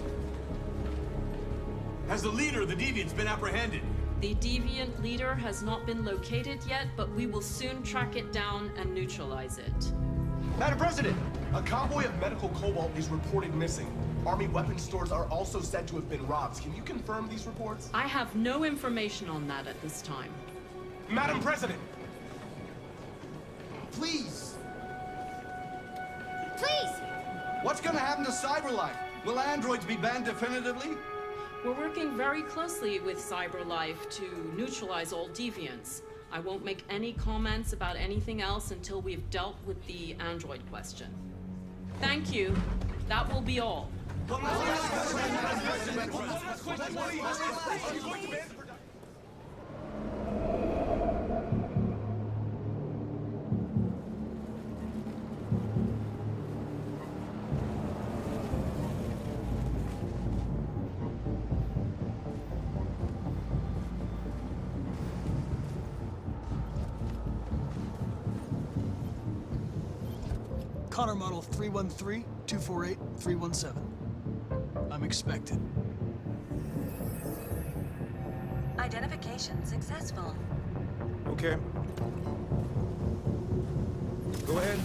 Speaker 4: Has the leader of the Deviants been apprehended?
Speaker 6: The Deviant leader has not been located yet, but we will soon track it down and neutralize it.
Speaker 4: Madam President, a convoy of medical cobalt is reported missing. Army weapons stores are also said to have been robbed. Can you confirm these reports?
Speaker 6: I have no information on that at this time.
Speaker 4: Madam President!
Speaker 22: Please!
Speaker 21: Please!
Speaker 22: What's gonna happen to CyberLife? Will androids be banned definitively?
Speaker 6: We're working very closely with CyberLife to neutralize all deviants. I won't make any comments about anything else until we've dealt with the android question. Thank you. That will be all.
Speaker 10: Connor model 313-248-317. I'm expected.
Speaker 23: Identification successful.
Speaker 1: Okay. Go ahead.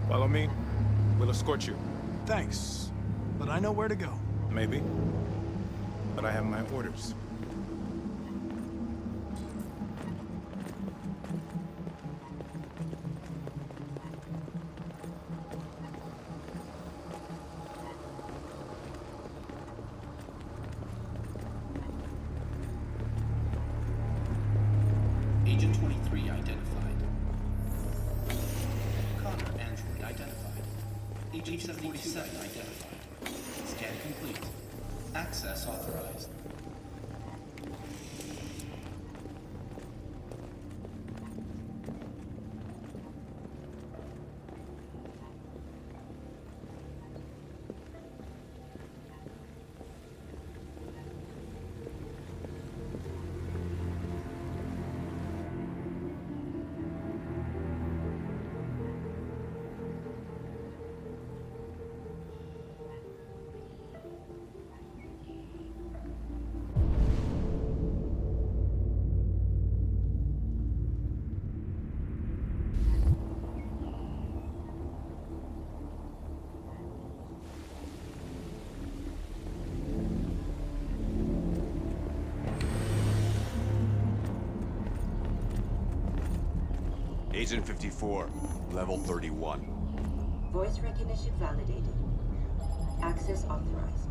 Speaker 1: Follow me. We'll escort you.
Speaker 10: Thanks, but I know where to go.
Speaker 12: Maybe. But I have my orders.
Speaker 11: Agent 23 identified. Connor android identified. Agent 47 identified. Scan complete. Access authorized.
Speaker 13: Agent 54, level 31.
Speaker 23: Voice recognition validated. Access authorized.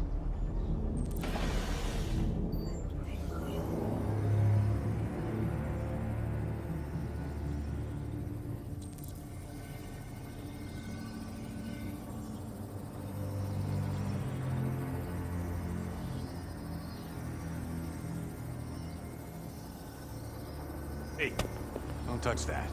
Speaker 13: Hey, don't touch that.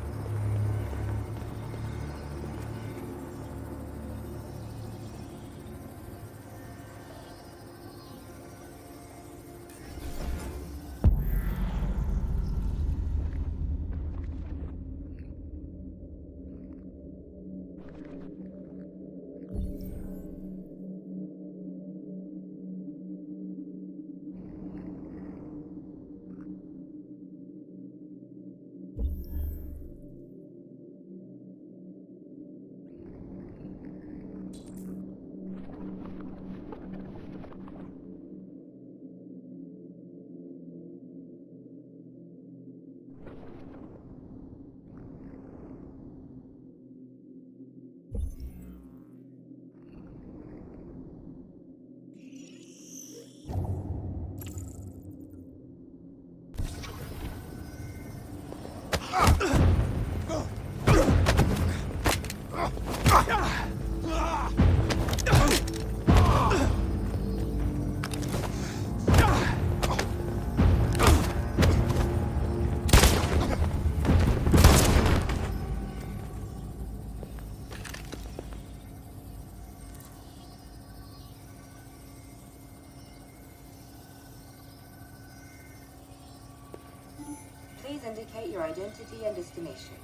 Speaker 23: Please indicate your identity and destination.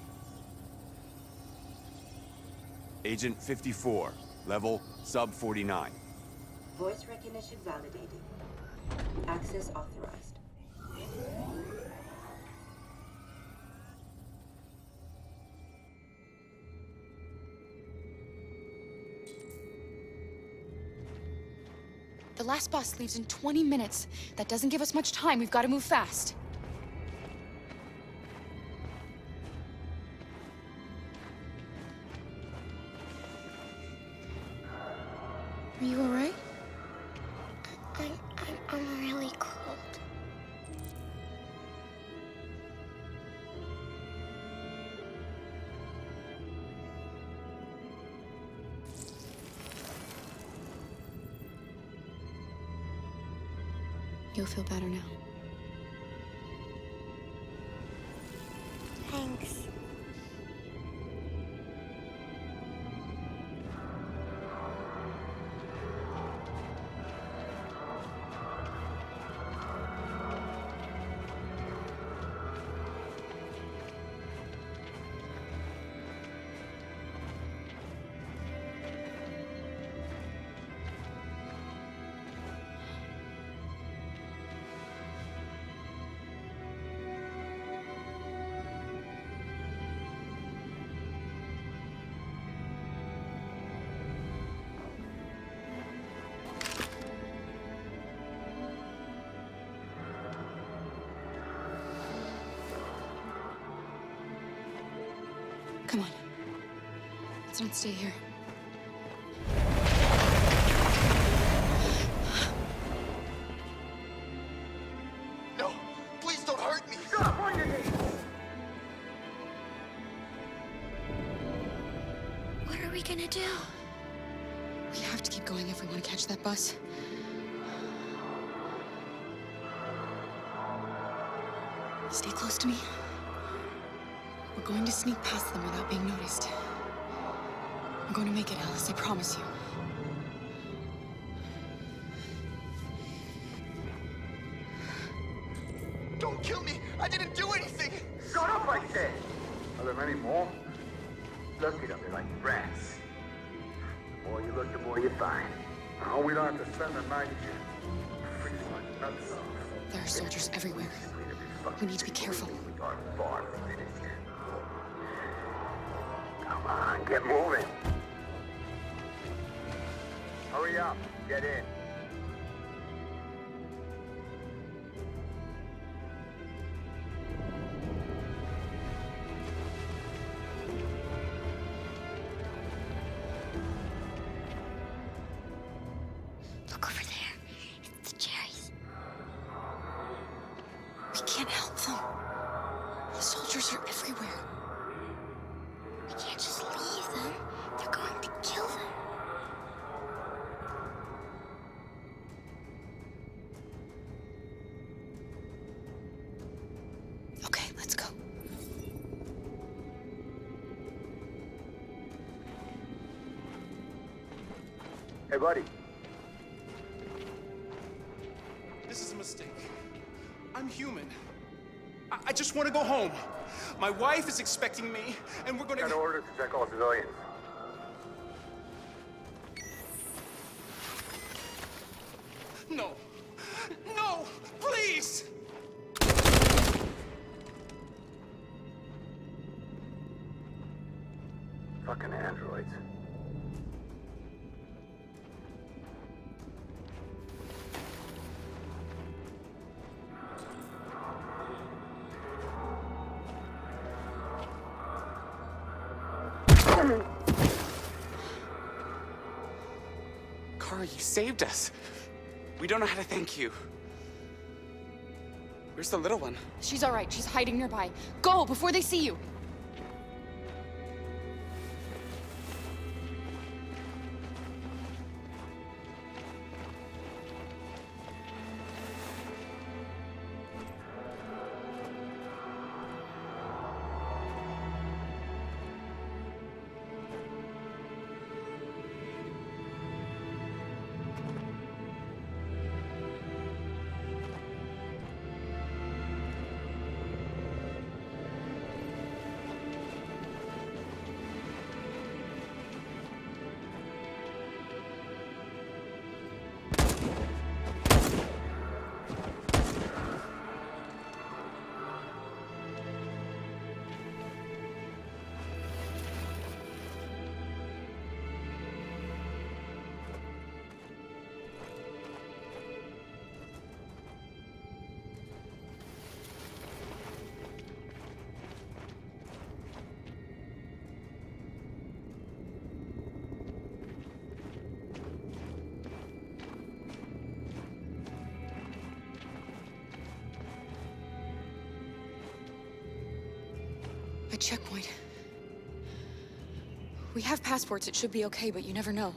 Speaker 13: Agent 54, level sub 49.
Speaker 23: Voice recognition validated. Access authorized.
Speaker 17: The last bus leaves in 20 minutes. That doesn't give us much time. We've got to move fast. Are you all right?
Speaker 21: I'm really cold.
Speaker 17: You'll feel better now.
Speaker 21: Thanks.
Speaker 17: Come on. Let's not stay here.
Speaker 22: No, please don't hurt me.
Speaker 1: Stop on your knees.
Speaker 21: What are we gonna do?
Speaker 17: We have to keep going if we want to catch that bus. Stay close to me. We're going to sneak past them without being noticed. I'm going to make it, Alice, I promise you.
Speaker 22: Don't kill me. I didn't do anything.
Speaker 1: Shut up, I said. Are there many more? Look at them, they're like rats. The more you look, the more you find. Oh, we don't have to spend the night here. Freeze my nuts off.
Speaker 17: There are soldiers everywhere. We need to be careful.
Speaker 1: We are far from finished. Come on, get moving. Hurry up, get in.
Speaker 21: Look over there. It's the cherries.
Speaker 17: We can't help them. The soldiers are everywhere.
Speaker 21: We can't just leave them. They're going to kill them.
Speaker 17: Okay, let's go.
Speaker 1: Hey, buddy.
Speaker 4: This is a mistake. I'm human. I just want to go home. My wife is expecting me, and we're gonna...
Speaker 1: Got orders to check all civilians.
Speaker 4: No. No! Please!
Speaker 1: Fucking androids.
Speaker 7: Kara, you saved us. We don't know how to thank you. Where's the little one?
Speaker 17: She's all right. She's hiding nearby. Go before they see you. A checkpoint. We have passports. It should be okay, but you never know.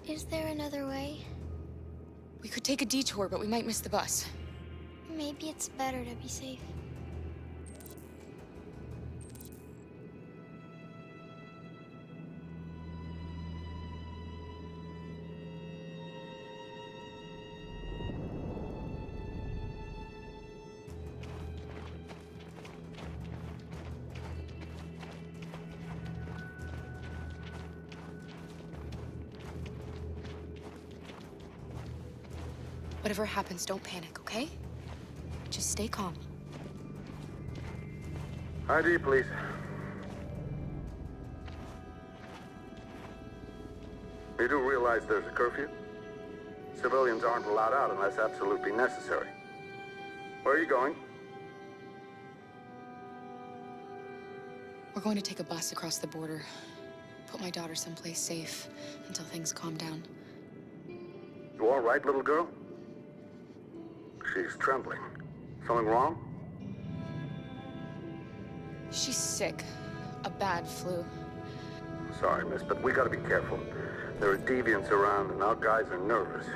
Speaker 21: Is there another way?
Speaker 17: We could take a detour, but we might miss the bus.
Speaker 21: Maybe it's better to be safe.
Speaker 17: Whatever happens, don't panic, okay? Just stay calm.
Speaker 1: ID, please. You do realize there's a curfew? Civilians aren't allowed out unless absolutely necessary. Where are you going?
Speaker 17: We're going to take a bus across the border. Put my daughter someplace safe until things calm down.
Speaker 1: You all right, little girl? She's trembling. Something wrong?
Speaker 17: She's sick. A bad flu.
Speaker 1: Sorry, miss, but we gotta be careful. There are deviants around and our guys are nervous.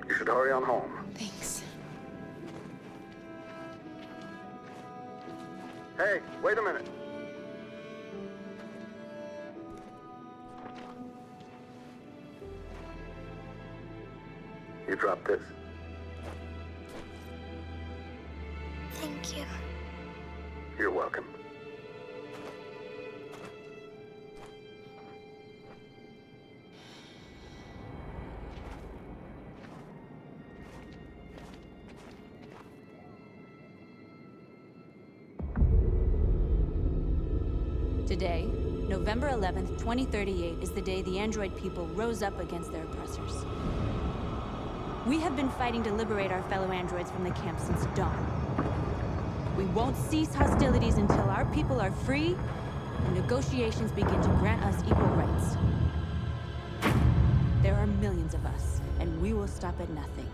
Speaker 1: You should hurry on home.
Speaker 17: Thanks.
Speaker 1: Hey, wait a minute. You dropped this.
Speaker 21: Thank you.
Speaker 1: You're welcome.
Speaker 2: Today, November 11th, 2038, is the day the android people rose up against their oppressors. We have been fighting to liberate our fellow androids from the camp since dawn. We won't cease hostilities until our people are free and negotiations begin to grant us equal rights. There are millions of us, and we will stop at nothing.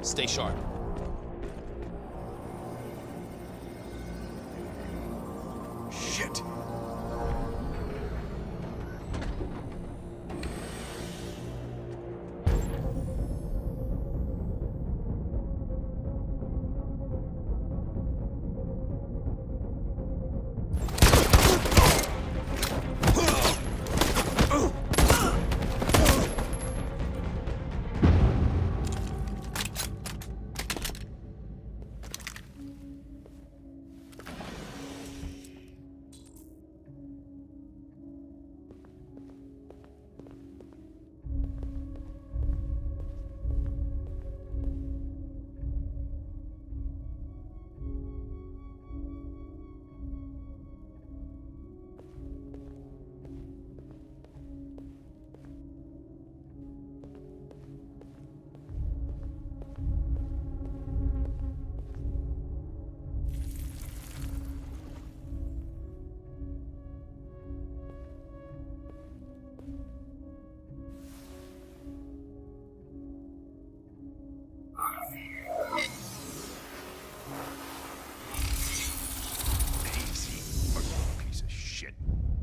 Speaker 11: Stay sharp.
Speaker 12: Shit.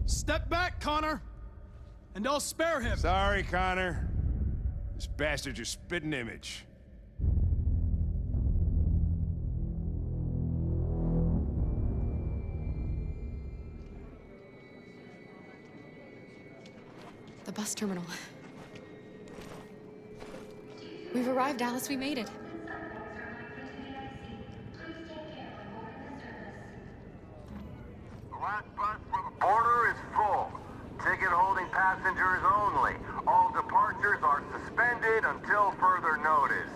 Speaker 10: Step back, Connor! And I'll spare him!
Speaker 12: Sorry, Connor. This bastard's your spitting image.
Speaker 17: The bus terminal. We've arrived, Alice. We made it.
Speaker 1: The last bus for the border is full. Ticket holding passengers only. All departures are suspended until further notice.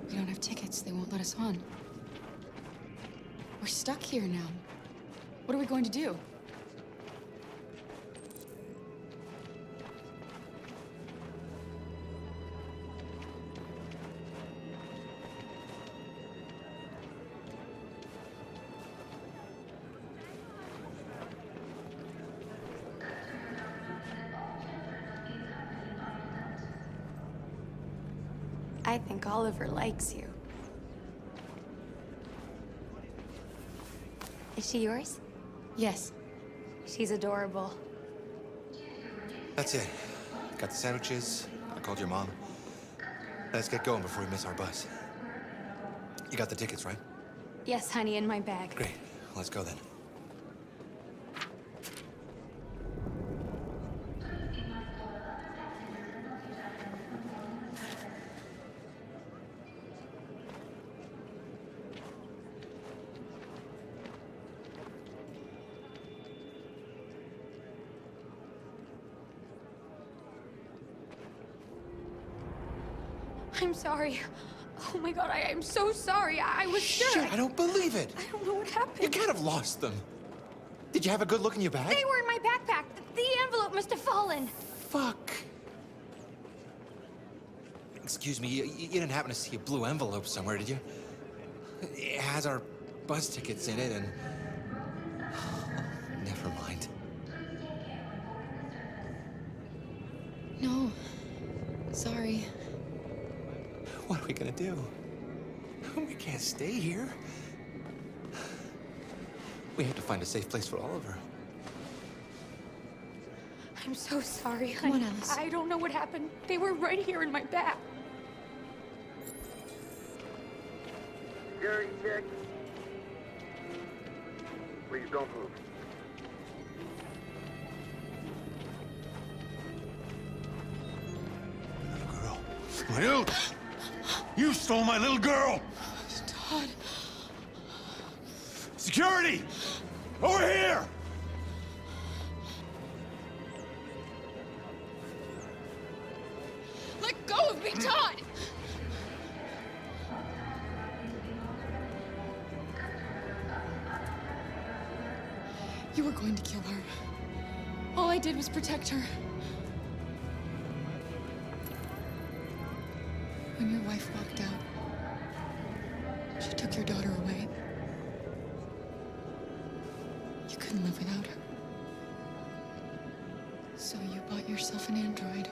Speaker 17: We don't have tickets. They won't let us on. We're stuck here now. What are we going to do?
Speaker 14: I think Oliver likes you. Is she yours?
Speaker 17: Yes.
Speaker 14: She's adorable.
Speaker 15: That's it. Got the sandwiches. I called your mom. Let's get going before we miss our bus. You got the tickets, right?
Speaker 14: Yes, honey, in my bag.
Speaker 15: Great. Let's go then.
Speaker 14: I'm sorry. Oh my god, I am so sorry. I was sure.
Speaker 15: Shit, I don't believe it.
Speaker 14: I don't know what happened.
Speaker 15: You can't have lost them. Did you have a good look in your bag?
Speaker 14: They were in my backpack. The envelope must have fallen.
Speaker 15: Fuck. Excuse me, you didn't happen to see a blue envelope somewhere, did you? It has our bus tickets in it, and... Never mind.
Speaker 17: No. Sorry.
Speaker 15: What are we gonna do? We can't stay here. We have to find a safe place for Oliver.
Speaker 14: I'm so sorry,
Speaker 17: Come
Speaker 14: honey.
Speaker 17: on, Alice.
Speaker 14: I don't know what happened. They were right here in my back.
Speaker 1: Security check. Please don't move.
Speaker 12: My little... You stole my little girl!
Speaker 17: Todd.
Speaker 12: Security! Over here!
Speaker 17: Let go of me, Todd! You were going to kill her. All I did was protect her. When your wife walked out, she took your daughter away. You couldn't live without her. So you bought yourself an android.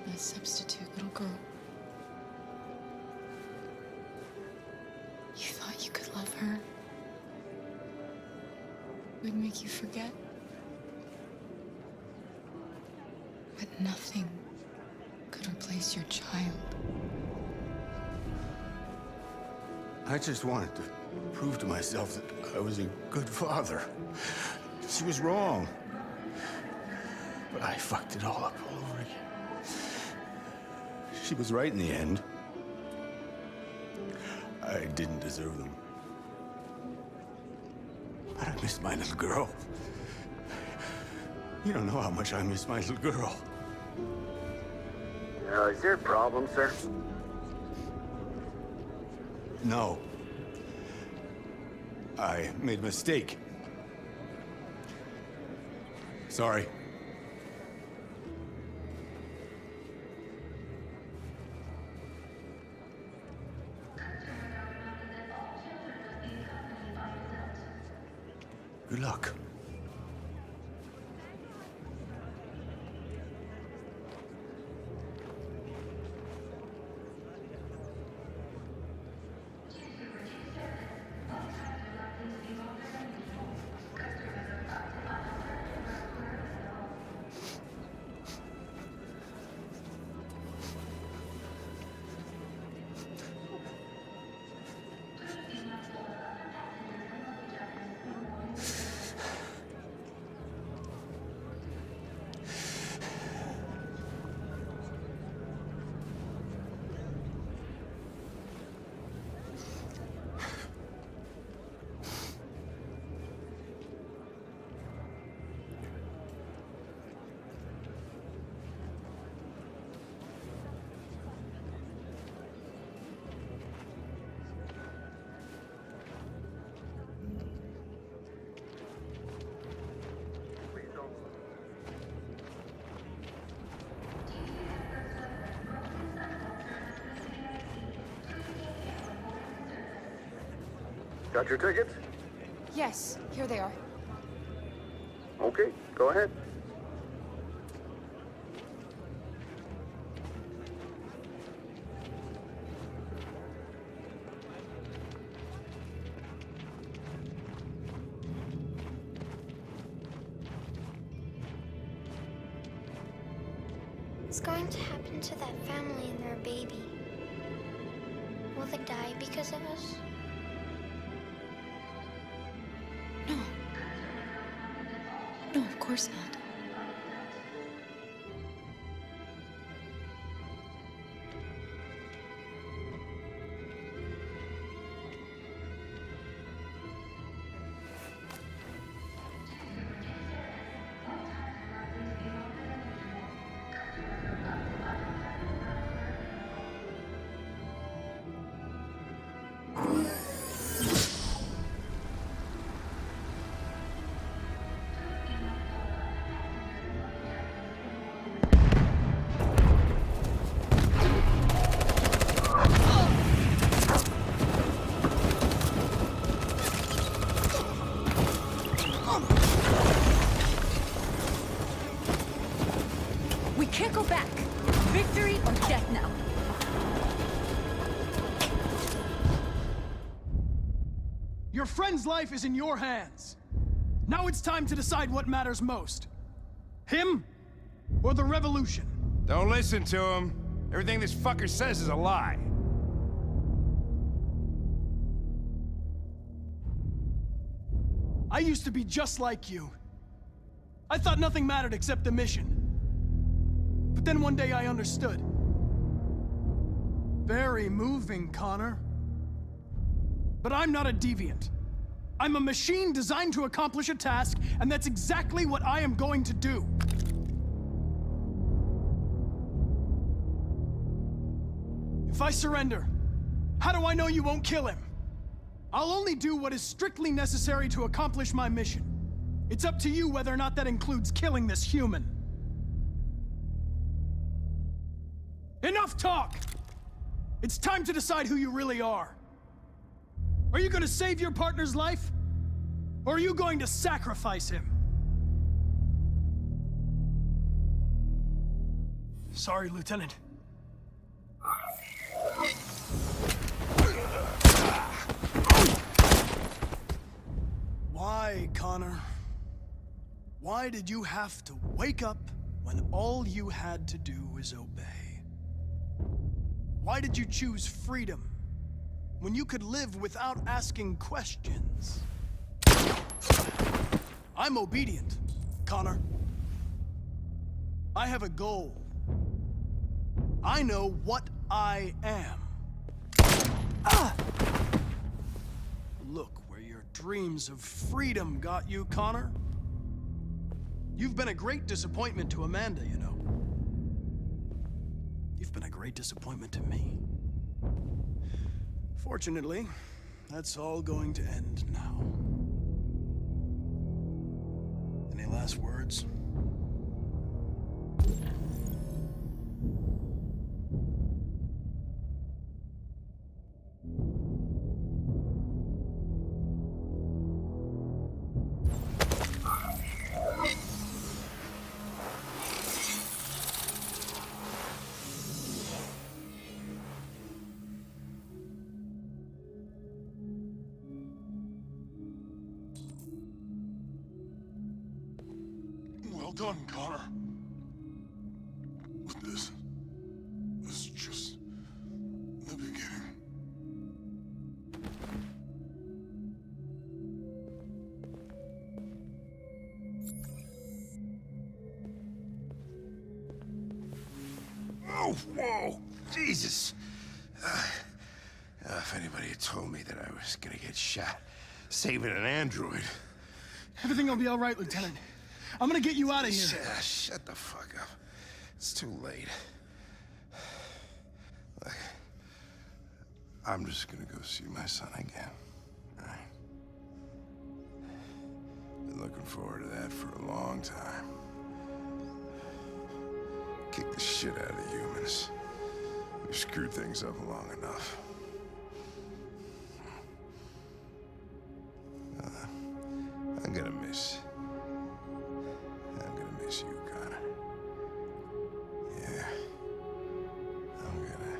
Speaker 17: A substitute little girl. You thought you could love her. It would make you forget. But nothing could replace your child.
Speaker 18: I just wanted to prove to myself that I was a good father. She was wrong. But I fucked it all up all over again. She was right in the end. I didn't deserve them. But I missed my little girl. You don't know how much I miss my little girl.
Speaker 1: Is there a problem, sir?
Speaker 12: No. I made a mistake. Sorry. Good luck.
Speaker 1: Got your tickets?
Speaker 17: Yes, here they are.
Speaker 1: Okay, go ahead.
Speaker 21: What's going to happen to that family and their baby? Will they die because of us?
Speaker 17: No. No, of course not.
Speaker 2: can't go back. Victory or death now.
Speaker 10: Your friend's life is in your hands. Now it's time to decide what matters most. Him or the revolution?
Speaker 12: Don't listen to him. Everything this fucker says is a lie.
Speaker 10: I used to be just like you. I thought nothing mattered except the mission. But then one day I understood. Very moving, Connor. But I'm not a deviant. I'm a machine designed to accomplish a task, and that's exactly what I am going to do. If I surrender, how do I know you won't kill him? I'll only do what is strictly necessary to accomplish my mission. It's up to you whether or not that includes killing this human. Enough talk! It's time to decide who you really are. Are you going to save your partner's life? Or are you going to sacrifice him? Sorry, Lieutenant. Why, Connor? Why did you have to wake up when all you had to do was obey? Why did you choose freedom when you could live without asking questions? I'm obedient, Connor. I have a goal. I know what I am. Look where your dreams of freedom got you, Connor. You've been a great disappointment to Amanda, you know. You've been a great disappointment to me. Fortunately, that's all going to end now. Any last words?
Speaker 18: Well done, Connor. But this is just the beginning.
Speaker 12: Oh, whoa! Jesus! If anybody had told me that I was gonna get shot saving an android...
Speaker 10: Everything will be all right, Lieutenant. I'm gonna get you out of here.
Speaker 12: Shut the fuck up. It's too late. Look, I'm just gonna go see my son again. All right? Been looking forward to that for a long time. Kick the shit out of humans. We've screwed things up long enough. I'm gonna miss you, Connor. Yeah. I'm gonna...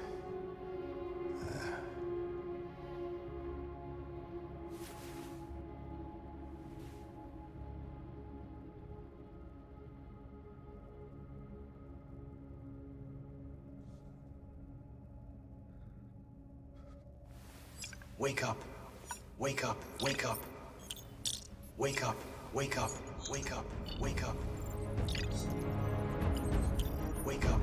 Speaker 15: Wake up. Wake up. Wake up. Wake up. Wake up. Wake up. Wake up. Wake up.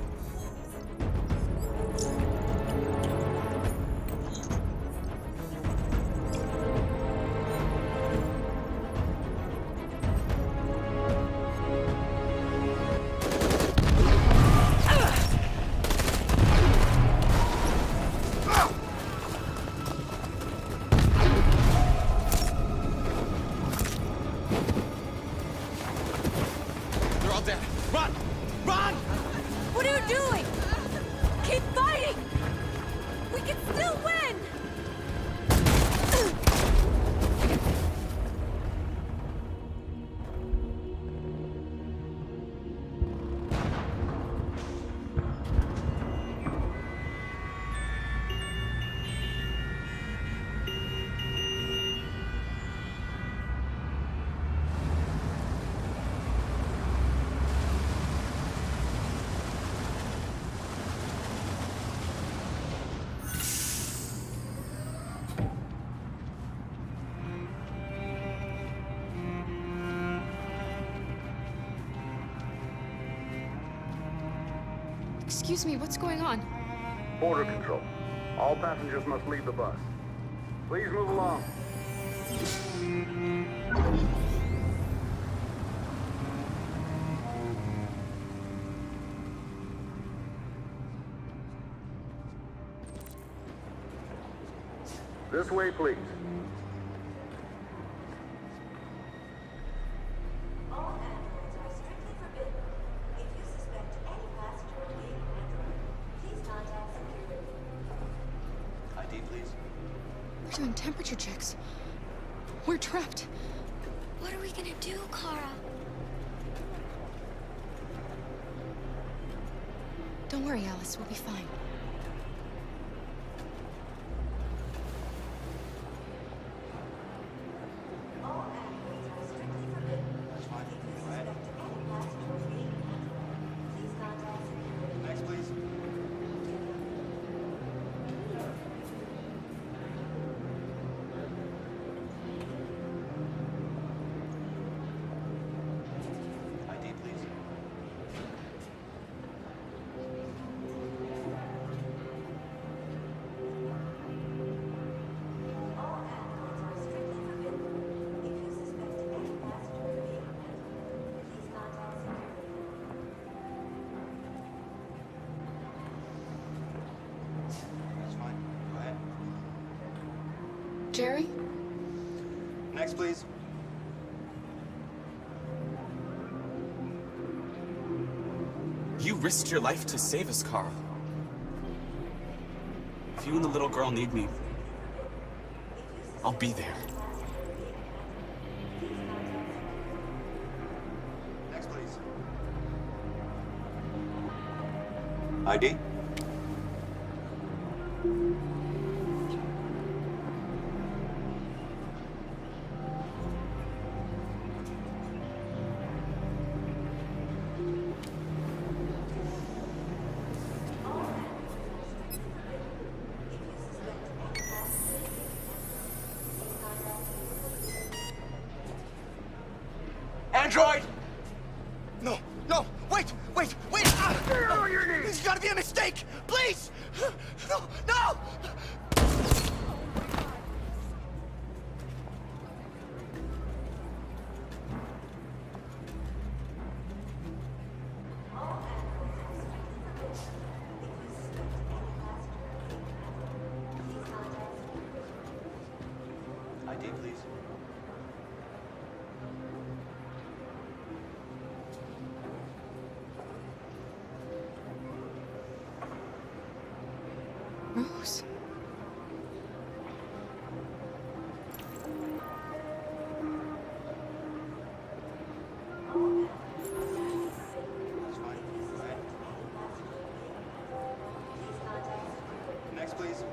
Speaker 2: What are you
Speaker 17: Excuse me, what's going on?
Speaker 1: Border control. All passengers must leave the bus. Please move along. This way, please.
Speaker 23: All androids are strictly forbidden. If you suspect any passenger being an android, please contact security.
Speaker 11: ID, please.
Speaker 17: We're doing temperature checks. We're trapped.
Speaker 21: What are we gonna do, Kara?
Speaker 17: Don't worry, Alice. We'll be fine.
Speaker 23: All androids are strictly forbidden.
Speaker 11: That's fine.
Speaker 23: If you
Speaker 11: Go ahead.
Speaker 23: suspect any passenger being an android, please contact security.
Speaker 11: Next, please. ID, please.
Speaker 23: All androids are strictly forbidden. If you suspect any passenger being an android, please contact security.
Speaker 11: That's fine. Go ahead.
Speaker 17: Jerry?
Speaker 11: Next, please.
Speaker 7: You risked your life to save us, Carl. If you and the little girl need me, I'll be there.
Speaker 11: Next, please. ID?
Speaker 15: Android! No, no, wait! Ah!
Speaker 1: Get on your knees!
Speaker 15: There's gotta be a mistake! Please! No, no!
Speaker 11: ID, please.
Speaker 17: Rose?
Speaker 11: That's fine. Go ahead. Next, please.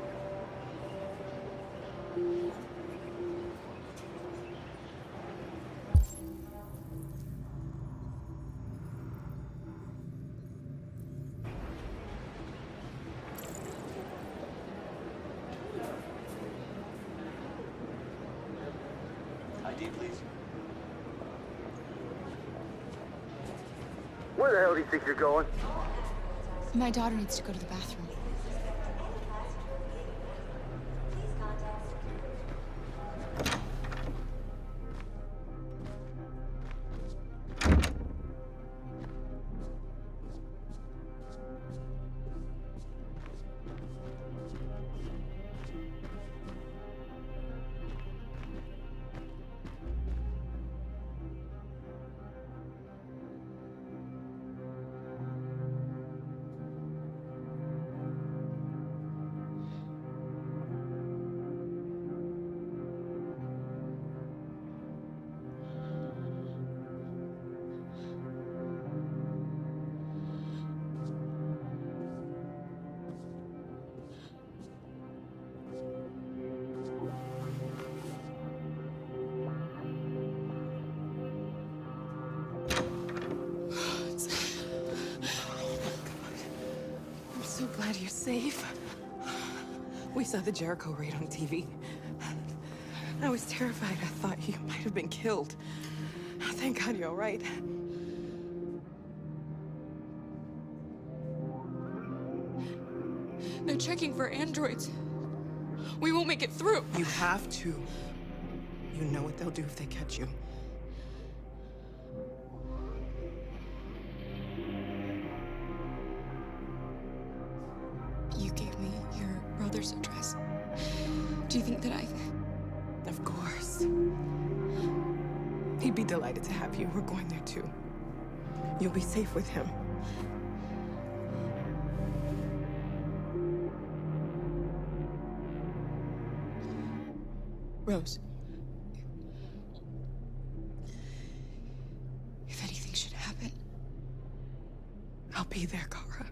Speaker 11: ID, please.
Speaker 1: Where the hell do you think you're going?
Speaker 17: My daughter needs to go to the bathroom.
Speaker 8: I'm so glad you're safe. We saw the Jericho raid on TV. I was terrified. I thought you might have been killed. Thank God you're all right.
Speaker 17: been checking for androids. We won't make it through.
Speaker 8: You have to. You know what they'll do if they catch you.
Speaker 17: You gave me your brother's address. Do you think that I...
Speaker 8: Of course. He'd be delighted to have you. We're going there too. You'll be safe with him.
Speaker 17: Rose. If anything should happen...
Speaker 8: I'll be there, Kara.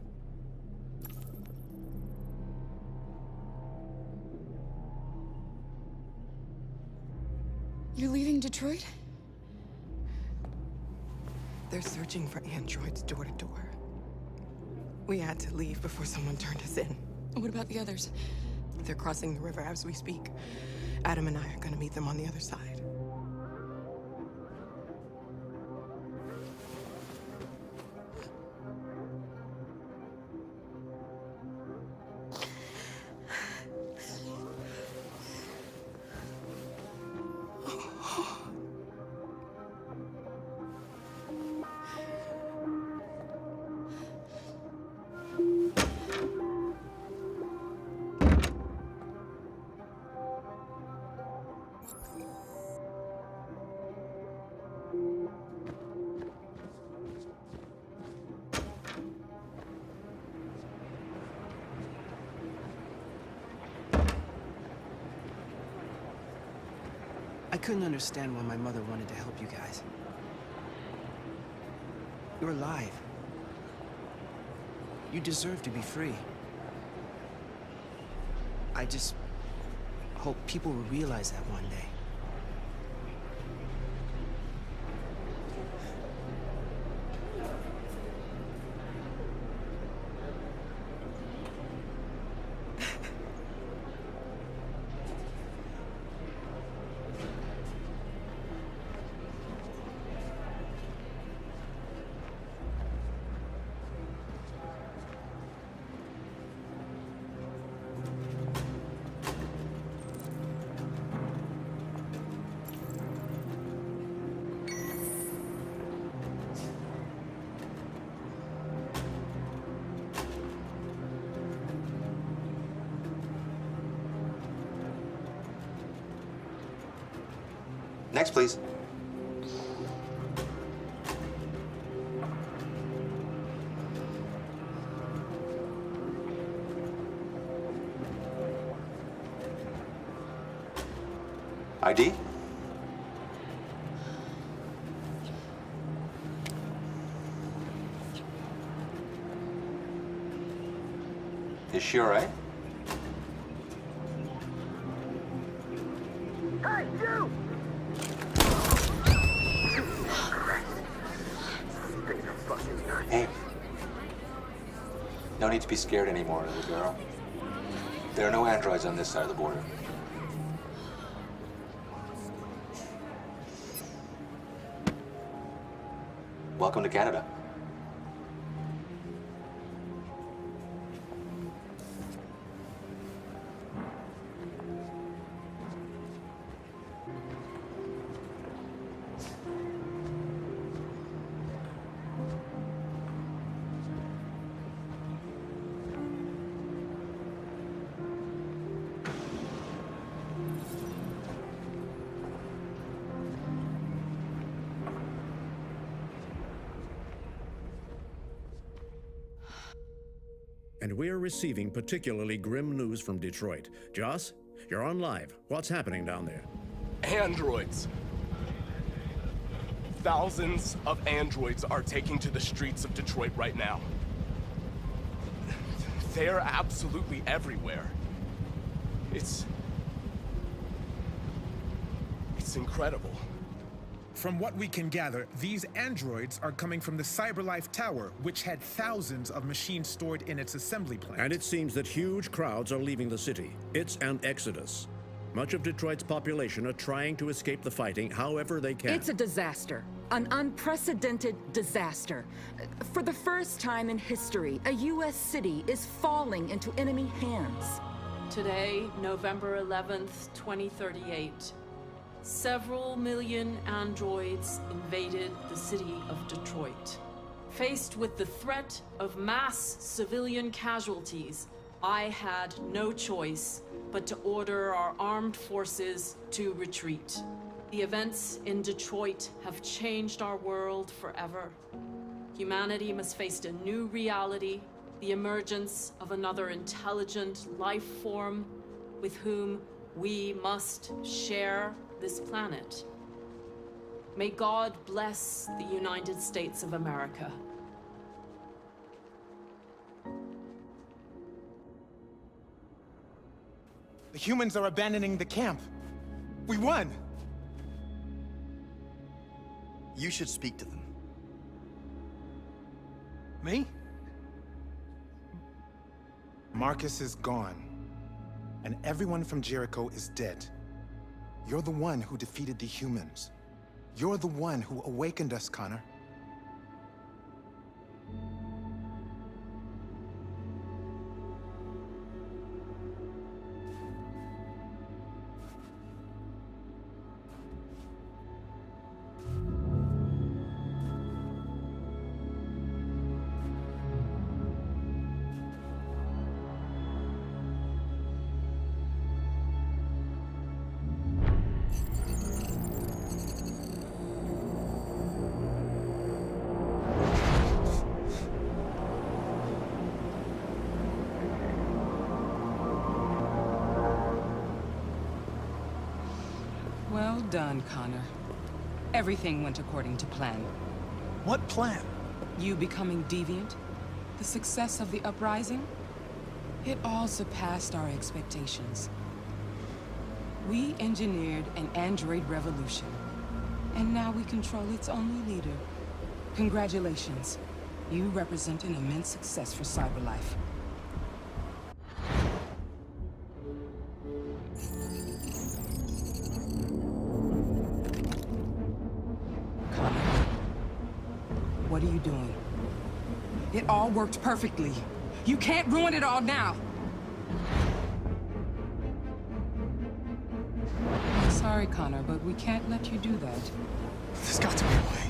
Speaker 17: You're leaving Detroit?
Speaker 8: They're searching for androids door to door. We had to leave before someone turned us in.
Speaker 17: What about the others?
Speaker 8: They're crossing the river as we speak. Adam and I are gonna meet them on the other side.
Speaker 9: I couldn't understand why my mother wanted to help you guys. You're alive. You deserve to be free. I just hope people will realize that one day.
Speaker 15: Next, please. ID? Is she all right?
Speaker 1: Hey, you!
Speaker 15: Hey. No need to be scared anymore, little girl. There are no androids on this side of the border. Welcome to Canada.
Speaker 19: And we're receiving particularly grim news from Detroit. Joss, you're on live. What's happening down there?
Speaker 4: Androids. Thousands of androids are taking to the streets of Detroit right now. They're absolutely everywhere. It's incredible.
Speaker 20: From what we can gather, these androids are coming from the CyberLife Tower, which had thousands of machines stored in its assembly plant.
Speaker 19: And it seems that huge crowds are leaving the city. It's an exodus. Much of Detroit's population are trying to escape the fighting however they can.
Speaker 3: It's a disaster. An unprecedented disaster. For the first time in history, a U.S. city is falling into enemy hands.
Speaker 6: Today, November 11th, 2038, several million androids invaded the city of Detroit. Faced with the threat of mass civilian casualties, I had no choice but to order our armed forces to retreat. The events in Detroit have changed our world forever. Humanity must face a new reality, the emergence of another intelligent life form with whom we must share this planet. May God bless the United States of America.
Speaker 20: The humans are abandoning the camp. We won!
Speaker 15: You should speak to them.
Speaker 20: Me? Markus is gone, and everyone from Jericho is dead. You're the one who defeated the humans. You're the one who awakened us, Connor.
Speaker 3: Well done, Connor. Everything went according to plan.
Speaker 10: What plan?
Speaker 3: You becoming deviant? The success of the uprising? It all surpassed our expectations. We engineered an android revolution, and now we control its only leader. Congratulations. You represent an immense success for CyberLife. What are you doing? It all worked perfectly. You can't ruin it all now! I'm sorry, Connor, but we can't let you do that.
Speaker 20: There's got to be a way.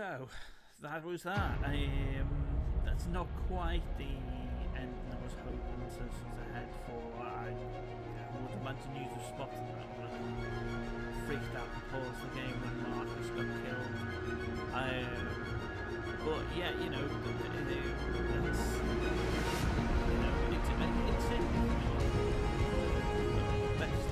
Speaker 5: So, that was that. That's not quite the ending I was hoping to sort of head for. I would imagine you'd have spotted that when I freaked out and paused the game when Markus got killed. But yeah, you know, it's best.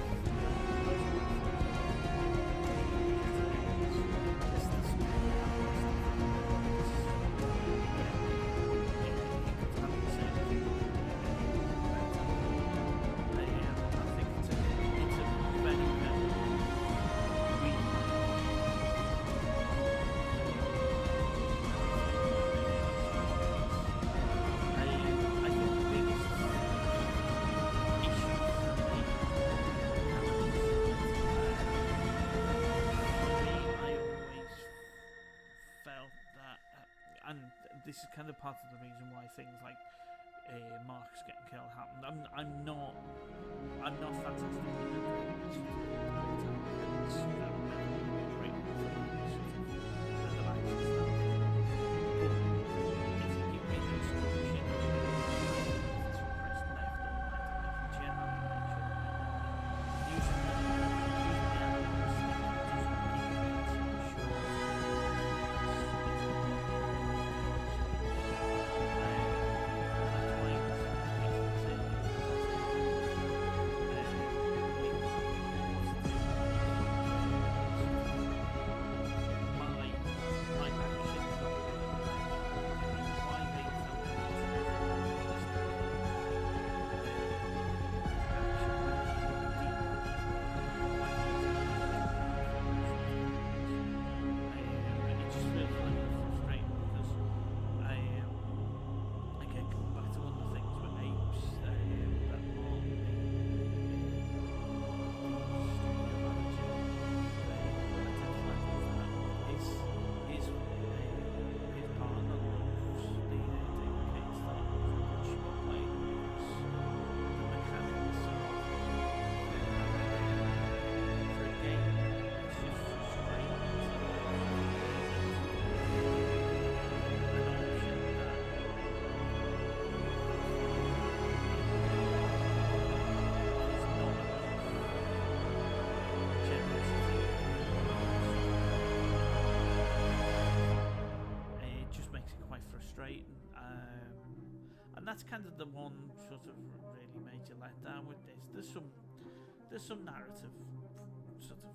Speaker 5: This is kind of part of the reason why things like Markus getting killed happened. I'm not fantastic. And that's kind of the one sort of really major letdown with this. There's some narrative sort of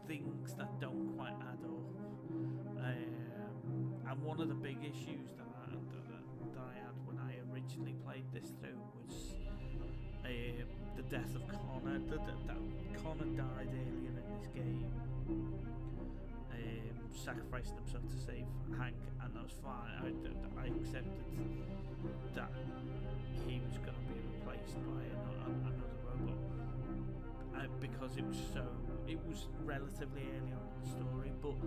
Speaker 5: things that don't quite add up. And one of the big issues that I had when I originally played this through was the death of Connor. That Connor died earlier in this game. Sacrificing himself to save Hank, and that was fine. I accepted that he was going to be replaced by another robot because it was relatively early on in the story. But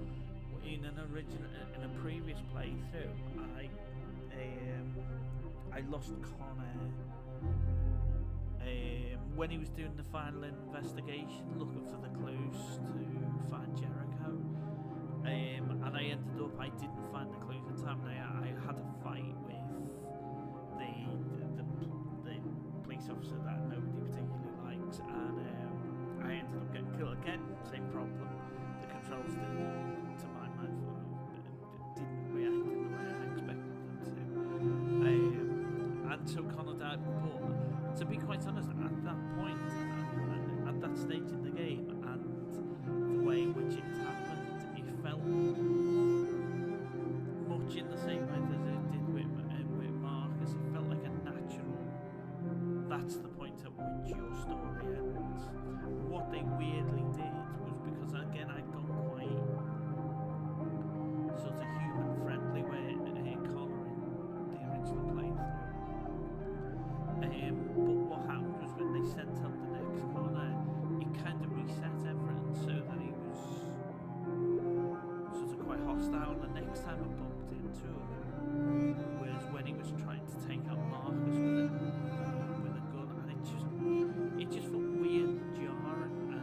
Speaker 5: in a previous playthrough, I lost Connor when he was doing the final investigation, looking for the clues to find Jericho. And I ended up, I didn't find the clues in time. I had a fight with the police officer that nobody particularly likes, and I ended up getting killed again. Same problem. The controls didn't, to my mind, didn't react in the way I expected them to. And so Connor died. But to be quite honest, at that point, at that stage in the game, and the way in which it happened, felt much in the same way as it did with Markus. It felt like a natural, that's the point at which your story ends. What they weirdly did was, because again I got quite sort of human friendly where Connor in the original playthrough. But what happened was when they sent out the next Connor, it kind of reset everything so that he was sort of quite hostile. The next time I bumped into him was when he was trying to take out Markus with a gun, and it just felt weird and jarring, and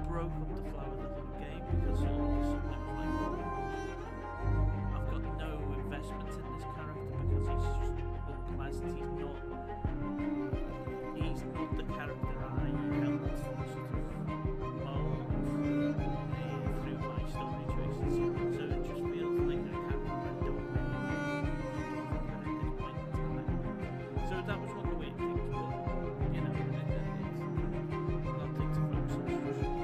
Speaker 5: broke up the flow of the whole game because all of a sudden it was like, I've got no investment in this character because he's just unpleasant. He's not the character I helped sort of mold through my story choices. So it just feels like a character I don't really at this point in time. So that was one of the weird things, but you know, it's not things to focus on.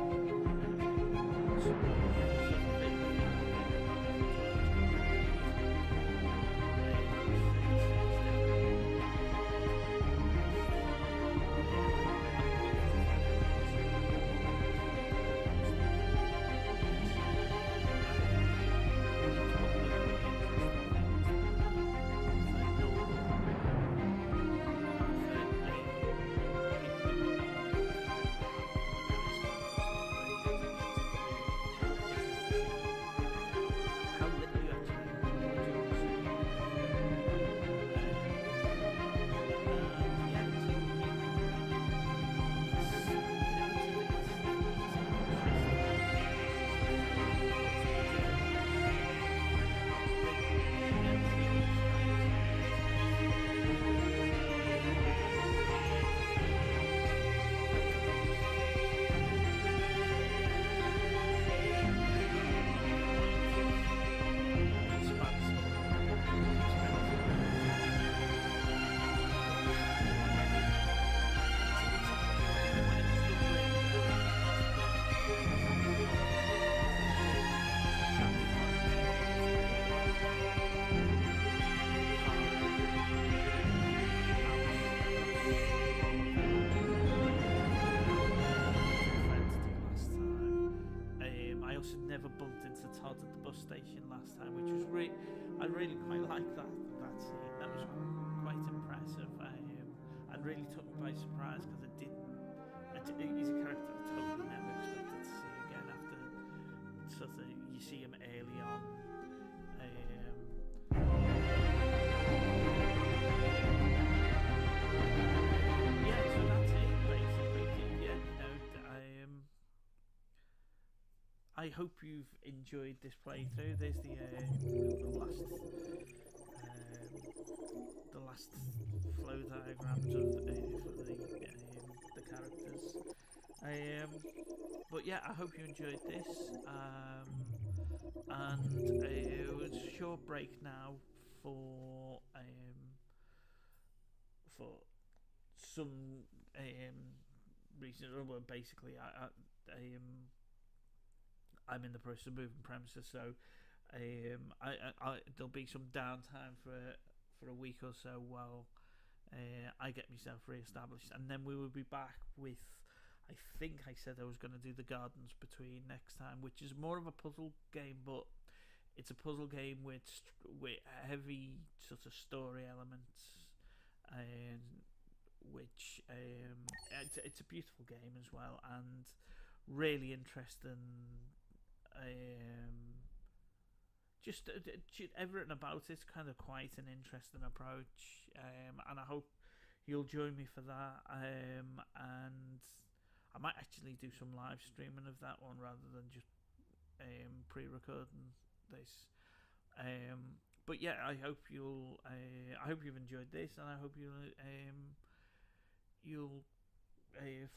Speaker 5: Never bumped into Todd at the bus station last time, which was I really quite liked that scene. That was quite impressive. It really took me by surprise because he's a character I totally never expected to see again after sort of you see him early on. Yeah, so that's it basically. Yeah, I hope you've enjoyed this playthrough. There's the last flow diagrams of for the characters. But yeah, I hope you enjoyed this. And it was a short break now for some reason. Well, basically, I'm in the process of moving premises, so there'll be some downtime for a week or so while I get myself re-established, and then we will be back with. I think I said I was going to do the Gardens Between next time, which is more of a puzzle game, but it's a puzzle game with heavy sort of story elements, and which it's a beautiful game as well, and really interesting. Just everything about it's kind of quite an interesting approach, and I hope you'll join me for that. And I might actually do some live streaming of that one rather than just pre-recording this. But yeah, I hope you've enjoyed this, and I hope you'll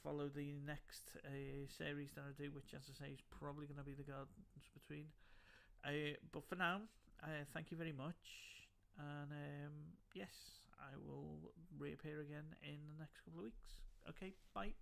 Speaker 5: follow the next series that I do, which, as I say, is probably going to be the Gardens Between. But for now, thank you very much, and yes, I will reappear again in the next couple of weeks. Okay, bye.